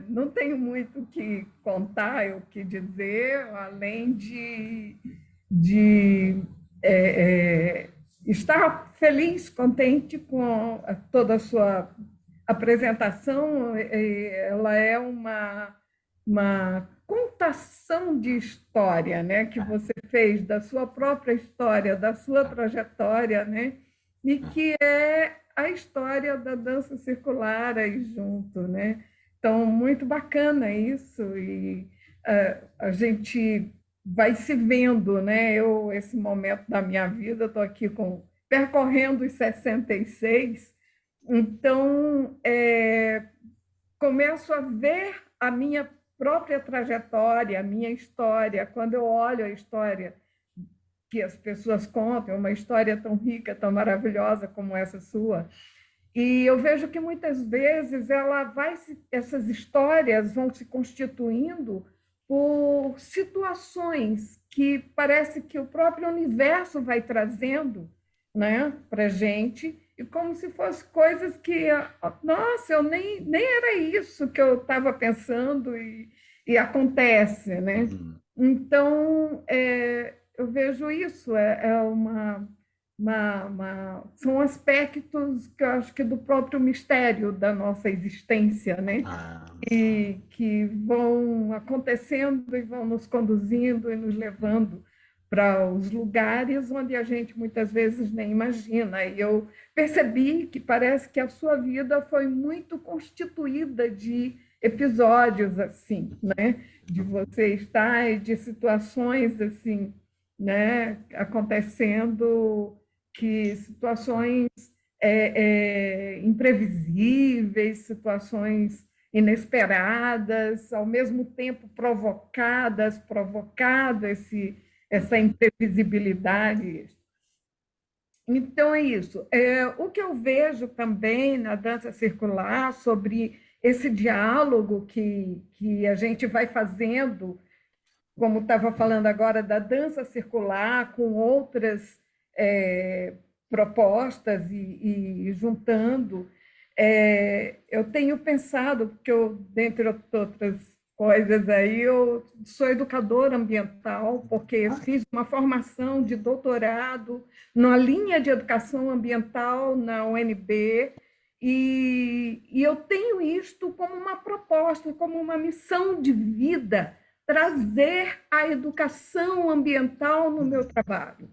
não tenho muito o que contar, o que dizer, além de estar feliz, contente com toda a sua apresentação. Ela é uma contação de história, né, que você fez da sua própria história, da sua trajetória, né, e que é a história da dança circular aí junto, né? Então, muito bacana isso, e a gente vai se vendo, né? Esse momento da minha vida, estou aqui percorrendo os 66, então começo a ver a minha própria trajetória, a minha história. Quando eu olho a história que as pessoas contam, uma história tão rica, tão maravilhosa como essa sua, e eu vejo que muitas vezes essas histórias vão se constituindo por situações que parece que o próprio universo vai trazendo, né, para a gente, e como se fossem coisas que, nossa, eu nem era isso que eu estava pensando, e acontece, né? Então, eu vejo isso, são aspectos que eu acho que do próprio mistério da nossa existência, né? E que vão acontecendo e vão nos conduzindo e nos levando para os lugares onde a gente muitas vezes nem imagina. E eu percebi que parece que a sua vida foi muito constituída de episódios assim, né? De você estar e de situações assim, né, acontecendo, que situações imprevisíveis, situações inesperadas, ao mesmo tempo provocado essa imprevisibilidade. Então, é isso. O que eu vejo também na dança circular, sobre esse diálogo que a gente vai fazendo, como estava falando agora, da dança circular com outras propostas e juntando. Eu tenho pensado, porque eu, dentre outras coisas aí, eu sou educadora ambiental, porque eu fiz uma formação de doutorado na linha de educação ambiental na UNB, e eu tenho isto como uma proposta, como uma missão de vida, trazer a educação ambiental no meu trabalho.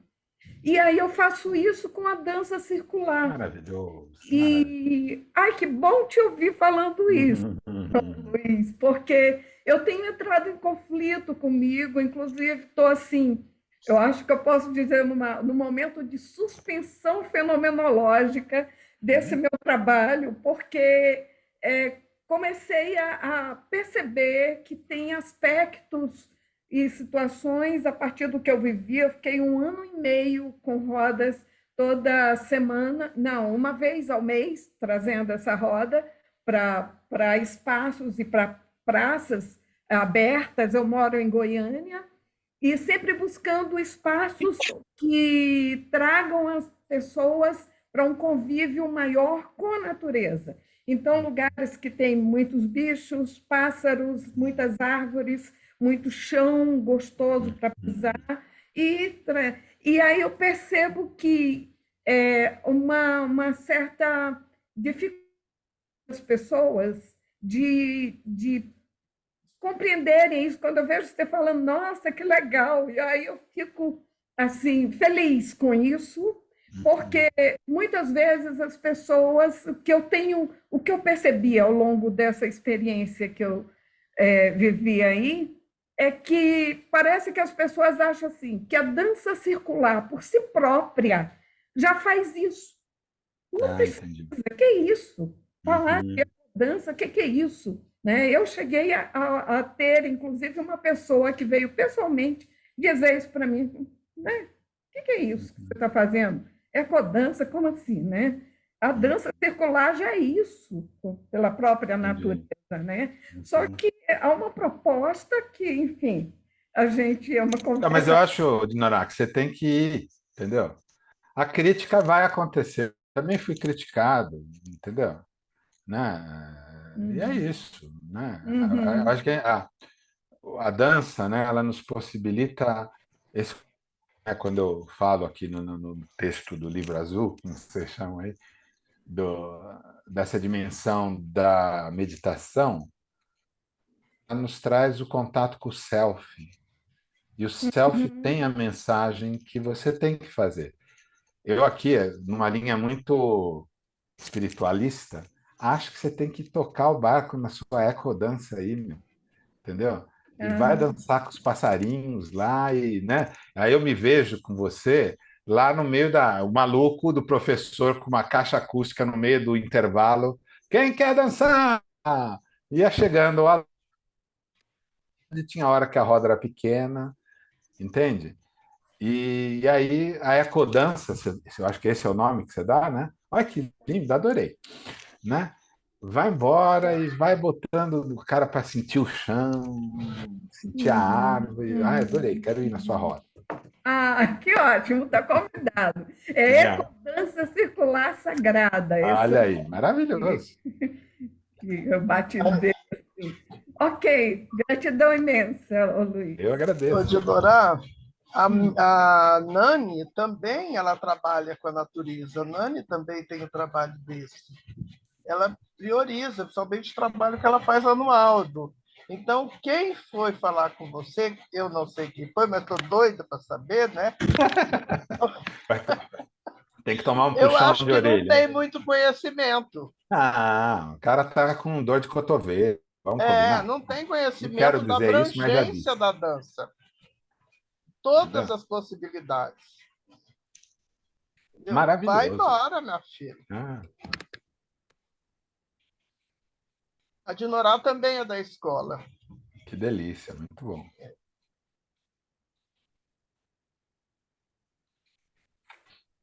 E aí eu faço isso com a dança circular. Maravilhoso. E, ai, que bom te ouvir falando isso, Luiz, porque eu tenho entrado em conflito comigo, inclusive estou assim, eu acho que eu posso dizer num momento de suspensão fenomenológica desse meu trabalho, porque comecei a perceber que tem aspectos e situações, a partir do que eu vivi. Eu fiquei 1 ano e meio com rodas toda semana, não, uma vez ao mês, trazendo essa roda para espaços e para praças abertas. Eu moro em Goiânia, e sempre buscando espaços que tragam as pessoas para um convívio maior com a natureza. Então, lugares que têm muitos bichos, pássaros, muitas árvores, muito chão gostoso para pisar, e aí eu percebo que uma certa dificuldade das pessoas de compreenderem isso. Quando eu vejo você falando, nossa, que legal, e aí eu fico assim feliz com isso, porque muitas vezes as pessoas, o que eu percebi ao longo dessa experiência que eu vivi aí, é que parece que as pessoas acham assim, que a dança circular por si própria já faz isso. Não precisa. Entendi. Que é isso? Falar que é dança, que é isso? né? Eu cheguei a ter, inclusive, uma pessoa que veio pessoalmente dizer isso para mim, né? O que é isso que você está fazendo? Ecodança, como assim, né? A dança circular já é isso, pela própria natureza, né? Só que há uma proposta que, enfim, a gente é uma Não, mas eu conversa. acho, Dinorá, que você tem que ir, entendeu? A crítica vai acontecer. Também fui criticado, entendeu? Né? E é Uhum, isso, né? Eu uhum, acho que a dança, né, ela nos possibilita esse, né, quando eu falo aqui no texto do livro azul, como vocês chamam aí, dessa dimensão da meditação, ela nos traz o contato com o self. E o self uhum. tem a mensagem que você tem que fazer. Eu aqui, numa linha muito espiritualista, acho que você tem que tocar o barco na sua ecodança aí, meu, entendeu? E vai Ah, dançar com os passarinhos lá e, né? Aí eu me vejo com você lá no meio o maluco do professor com uma caixa acústica no meio do intervalo. Quem quer dançar? Ia chegando lá, tinha hora que a roda era pequena, entende? E aí a ecodança, eu acho que esse é o nome que você dá, né? Olha que lindo, adorei, né? Vai embora e vai botando o cara para sentir o chão, sentir a uhum, árvore. Ah, adorei, uhum, quero ir na sua uhum. roda. Que ótimo, está convidado. É É. ecodança circular sagrada, esse é Olha o aí, nome maravilhoso. que eu batizei assim. Ok, gratidão imensa, ô Luiz. Eu Ô, agradeço. Didorá, Hum. a Nani também ela trabalha com a natureza. A Nani também tem um trabalho desse. Ela prioriza, principalmente o trabalho que ela faz lá no Aldo. Então, quem foi falar com você, eu não sei quem foi, mas estou doida para saber, né? Tem que tomar um Eu puxão acho de que não orelha, tem hein? muito conhecimento. Ah, o cara tá com dor de cotovelo. Vamos combinar? Não tem Não quero conhecimento da dizer isso, mas já abrangência disse. da dança. Todas Entendeu? as possibilidades. Entendeu? Vai Maravilhoso. embora, minha filha. Ah, A Dinoral também é da escola. que delícia, muito bom.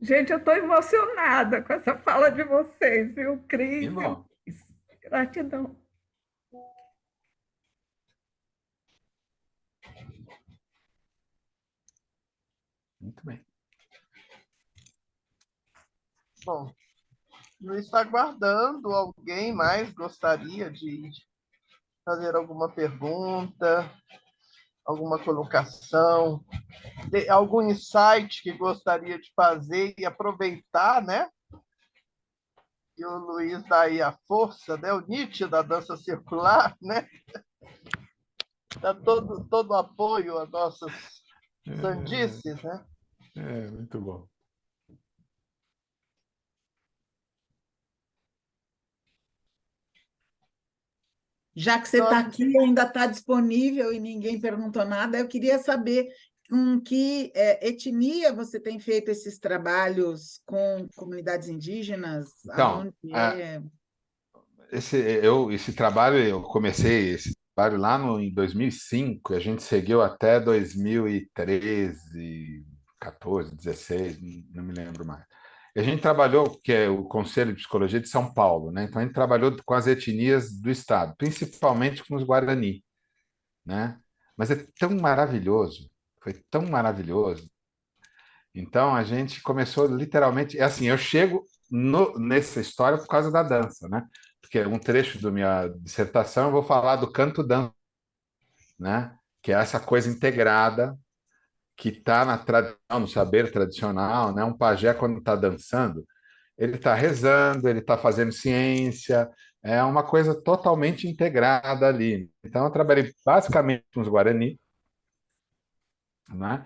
Gente, eu estou emocionada com essa fala de vocês, viu, Que Cris e bom. Luiz? Gratidão. Muito bem. Bom, Luiz está aguardando. Alguém mais gostaria de fazer alguma pergunta, alguma colocação, algum insight que gostaria de fazer e aproveitar, né? E o Luiz dá aí a força, né? O Nietzsche da dança circular, né? Dá todo o apoio às nossas sandices, né? Muito bom. Já que você está Nós, aqui e ainda está disponível e ninguém perguntou nada, eu queria saber com que etnia você tem feito esses trabalhos com comunidades indígenas? Então, Aonde é? esse trabalho, eu comecei esse trabalho lá em 2005, e a gente seguiu até 2013, 14, 16, não me lembro mais. E a gente trabalhou, que é o Conselho de Psicologia de São Paulo, né? Então a gente trabalhou com as etnias do estado, principalmente com os Guarani, né? Mas é tão maravilhoso, foi tão maravilhoso. Então a gente começou literalmente, é assim, eu chego nessa história por causa da dança, né? Porque um trecho da minha dissertação eu vou falar do canto dança, né? Que é essa coisa integrada que está na tradição, no saber tradicional, né? Um pajé quando está dançando, ele está rezando, ele está fazendo ciência, é uma coisa totalmente integrada ali. Então eu trabalhei basicamente com os Guarani, né?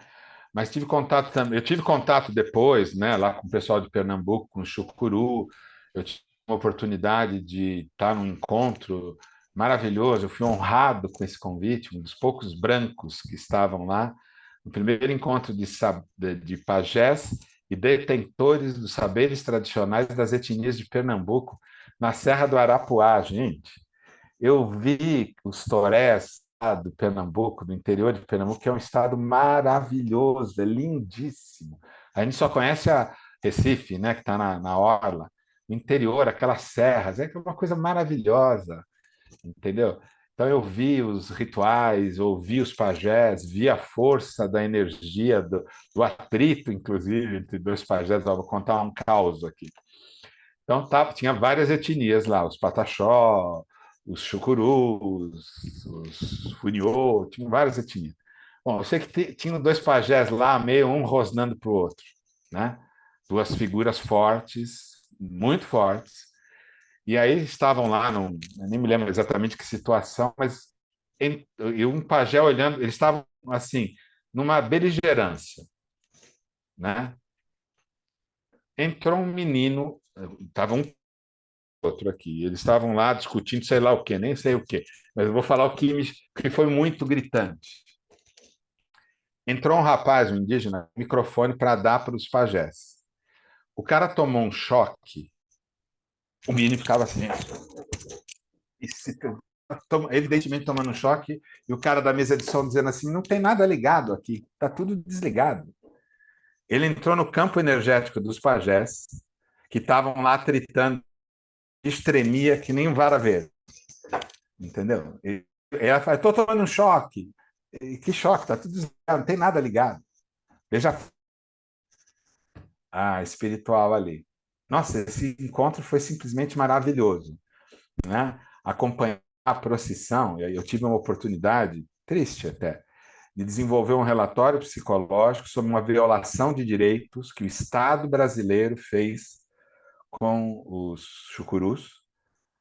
Mas tive contato também. Eu tive contato depois, né, lá com o pessoal de Pernambuco, com o Chucuru. Eu tive uma oportunidade de estar num encontro maravilhoso. Eu fui honrado com esse convite, um dos poucos brancos que estavam lá, no primeiro encontro de pajés e detentores dos saberes tradicionais das etnias de Pernambuco, na Serra do Arapuá, gente. eu vi os torés lá do Pernambuco, do interior de Pernambuco, que é um estado maravilhoso, é lindíssimo. A gente só conhece a Recife, né, que está na orla. O interior, aquelas serras, é uma coisa maravilhosa, entendeu? Então eu vi os rituais, ouvi os pajés, vi a força da energia, do atrito, inclusive, entre dois pajés. Eu vou contar um caos aqui. Então tinha várias etnias lá, os Pataxó, os Chucurus, os Funiô, tinham várias etnias. Bom, eu sei que tinham dois pajés lá, meio um rosnando para o outro, né? Duas figuras fortes, muito fortes, e aí estavam lá, eu nem me lembro exatamente que situação, mas e um pajé olhando, eles estavam assim, numa beligerância, né? Entrou um menino, estava um outro aqui, eles estavam lá discutindo sei lá o quê, nem sei o quê, mas eu vou falar que foi muito gritante. Entrou um rapaz, um indígena, microfone para dar para os pajés. O cara tomou um choque, o menino ficava assim, e evidentemente tomando um choque, e o cara da mesa de som dizendo assim: não tem nada ligado aqui, está tudo desligado. Ele entrou no campo energético dos pajés, que estavam lá tritando, estremia que nem um vara verde, entendeu? E ela fala: estou tomando um choque. E que choque? Está tudo desligado, não tem nada ligado. Veja a espiritual ali. Nossa, esse encontro foi simplesmente maravilhoso, né? Acompanhar a procissão, eu tive uma oportunidade, triste até, de desenvolver um relatório psicológico sobre uma violação de direitos que o Estado brasileiro fez com os chucurus,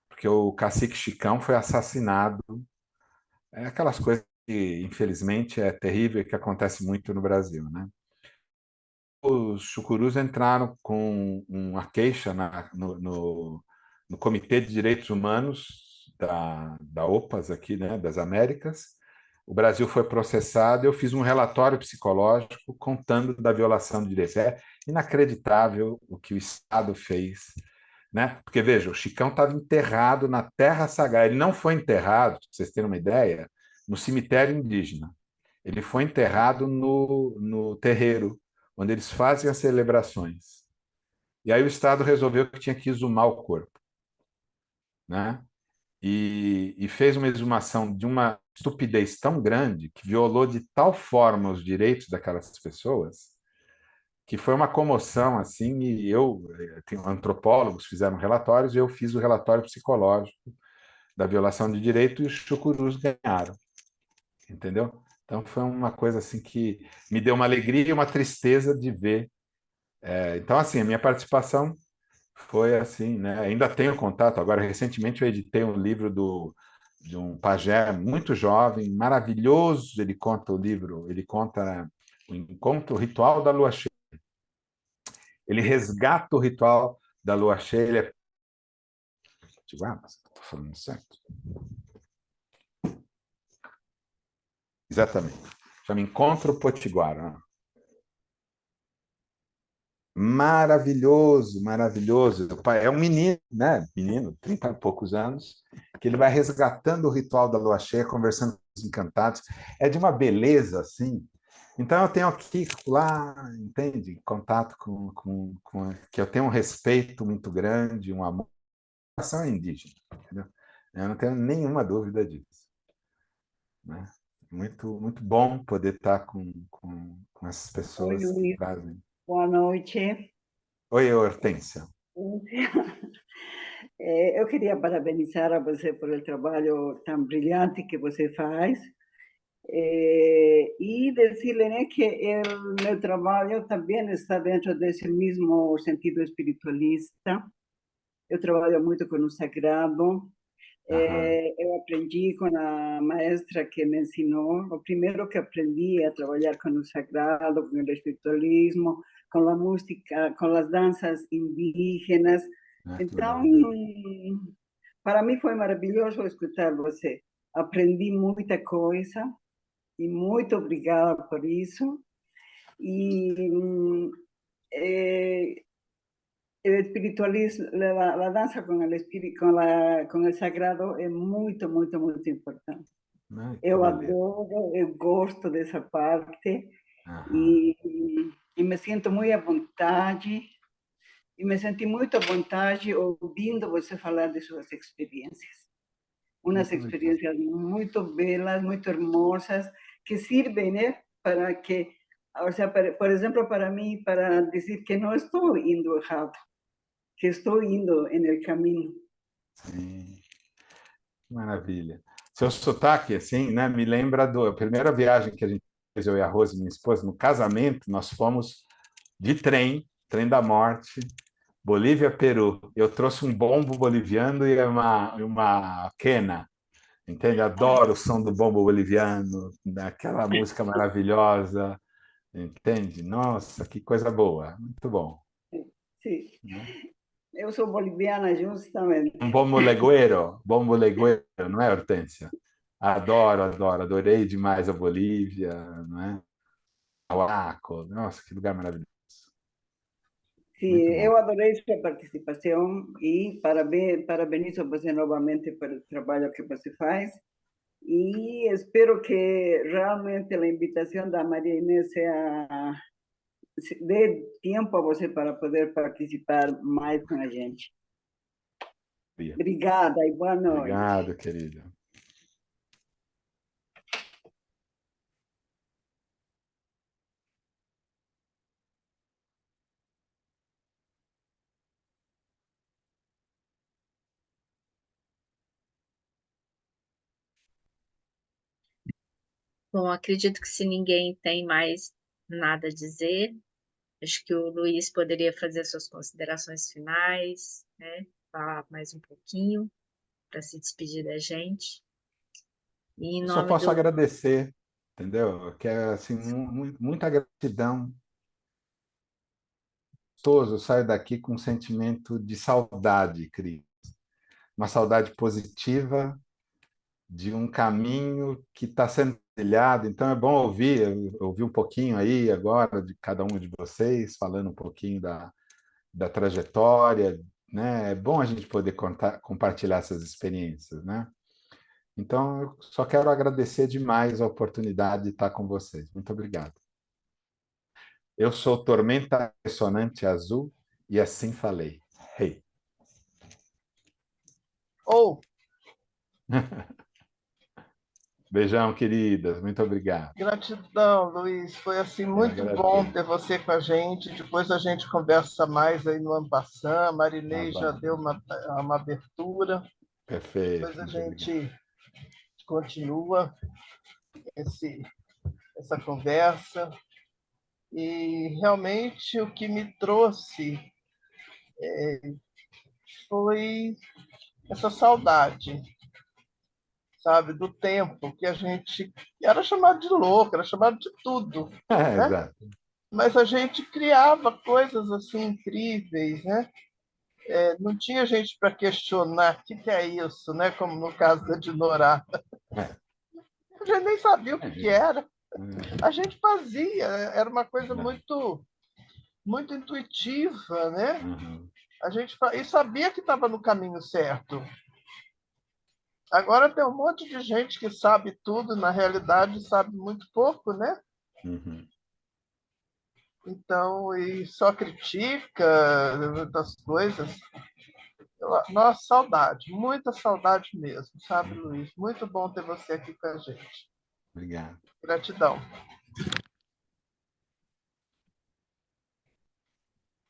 porque o cacique Chicão foi assassinado. É aquelas coisas que, infelizmente, é terrível e que acontece muito no Brasil, né? Os chucurus entraram com uma queixa no Comitê de Direitos Humanos da OPAS aqui, né, das Américas. O Brasil foi processado. Eu fiz um relatório psicológico contando da violação de direitos. É inacreditável o que o Estado fez, né? Porque veja, o Chicão estava enterrado na Terra Sagrada. Ele não foi enterrado, para vocês terem uma ideia, no cemitério indígena. Ele foi enterrado no terreiro, onde eles fazem as celebrações. E aí o Estado resolveu que tinha que exumar o corpo, né? E fez uma exumação de uma estupidez tão grande, que violou de tal forma os direitos daquelas pessoas, que foi uma comoção, assim, e antropólogos fizeram relatórios, e eu fiz o relatório psicológico da violação de direito, e os chucurus ganharam, entendeu? Então foi uma coisa assim que me deu uma alegria e uma tristeza de ver. Então, assim, a minha participação foi assim, né? Ainda tenho contato. Agora, recentemente, eu editei um livro de um pajé muito jovem, maravilhoso. Ele conta o livro, ele conta o encontro, o ritual da lua cheia. Ele resgata o ritual da lua cheia. Ele é... Digo, mas estou falando certo? Exatamente. Chama Encontro Potiguara. Maravilhoso, maravilhoso. O pai é um menino, né? Menino, 30 e poucos anos, que ele vai resgatando o ritual da lua cheia, conversando com os encantados. É de uma beleza, assim. Então, eu tenho aqui, lá, entende? Contato que eu tenho um respeito muito grande, um amor. A nação é indígena, entendeu? Eu não tenho nenhuma dúvida disso, né? Muito, muito bom poder estar com essas Oi, pessoas que Luiz. trazem. Boa noite. Oi, Hortência. Eu queria parabenizar a você por o trabalho tão brilhante que você faz e dizer-lhe, né, que o meu trabalho também está dentro desse mesmo sentido espiritualista. Eu trabalho muito com o sagrado. Eu aprendi com a maestra que me ensinou. O primeiro que aprendi a trabalhar com o sagrado, com o espiritualismo, com a música, com as danças indígenas. Então, para mim foi maravilhoso escutar você. Aprendi muita coisa e muito obrigada por isso. E el espiritualismo, la danza con el espíritu, con el sagrado é muito, muito, muito importante. Ai, que Eu beleza. adoro, eu gosto dessa parte Aham. e me sinto muito à vontade e me senti muito à vontade ouvindo você falar de suas experiências. Umas Muito obrigado. experiências muito belas, muito hermosas, que servem, né, para que, ou seja, por exemplo, para mim, para dizer que não estou indo errado, que estou indo no caminho. Sim, maravilha. Seu sotaque, assim, né, me lembra da primeira viagem que a gente fez, eu e a Rose, minha esposa, no casamento, nós fomos de trem da morte, Bolívia, Peru. Eu trouxe um bombo boliviano e uma quena, entende? Adoro o som do bombo boliviano, daquela música maravilhosa, entende? Nossa, que coisa boa, muito bom. Sim, Né? eu sou boliviana justamente. Um bombo legueiro, não é, Hortência? Adoro, adoro, adorei demais a Bolívia, não é? Arhuaco, nossa, que lugar maravilhoso. Sim, Muito bom. eu adorei sua participação e parabenizo você novamente pelo trabalho que você faz. E espero que realmente a invitação da Maria Inês dê tempo a você para poder participar mais com a gente. Obrigada e boa noite. Obrigado, querida. Bom, acredito que se ninguém tem mais nada a dizer, acho que o Luiz poderia fazer suas considerações finais, né? Falar mais um pouquinho para se despedir da gente. E em Eu só nome posso do... agradecer, entendeu? Que é assim, muita gratidão. Eu saio daqui com um sentimento de saudade, Cris. Uma saudade positiva de um caminho que está sendo trilhado. Então é bom ouvir um pouquinho aí agora de cada um de vocês, falando um pouquinho da trajetória, né? É bom a gente poder compartilhar essas experiências, né? Então, eu só quero agradecer demais a oportunidade de estar com vocês. Muito obrigado. Eu sou Tormenta Ressonante Azul e assim falei. Hey. Ou, Beijão, queridas. Muito obrigado. gratidão, Luiz. Foi assim Eu muito bom agradeço. ter você com a gente. Depois a gente conversa mais aí no Ampassan. Tá Marinês já bom. deu uma abertura. Depois Perfeito. a Muito obrigado. gente continua essa conversa. E realmente o que me trouxe foi essa saudade, sabe, do tempo que a gente era chamado de louco, era chamado de tudo, né? Exato. Mas a gente criava coisas assim incríveis, né? Não tinha gente para questionar o que é isso, né? Como no caso da Dinorá. É. A gente nem sabia o que era. É. A gente fazia, era uma coisa muito, muito intuitiva, né? Uhum. A gente e sabia que estava no caminho certo. Agora tem um monte de gente que sabe tudo, na realidade sabe muito pouco, né? Uhum. Então, e só critica das coisas. Nossa, saudade, muita saudade mesmo, sabe, Luiz? Muito bom ter você aqui com a gente. Obrigado. Gratidão.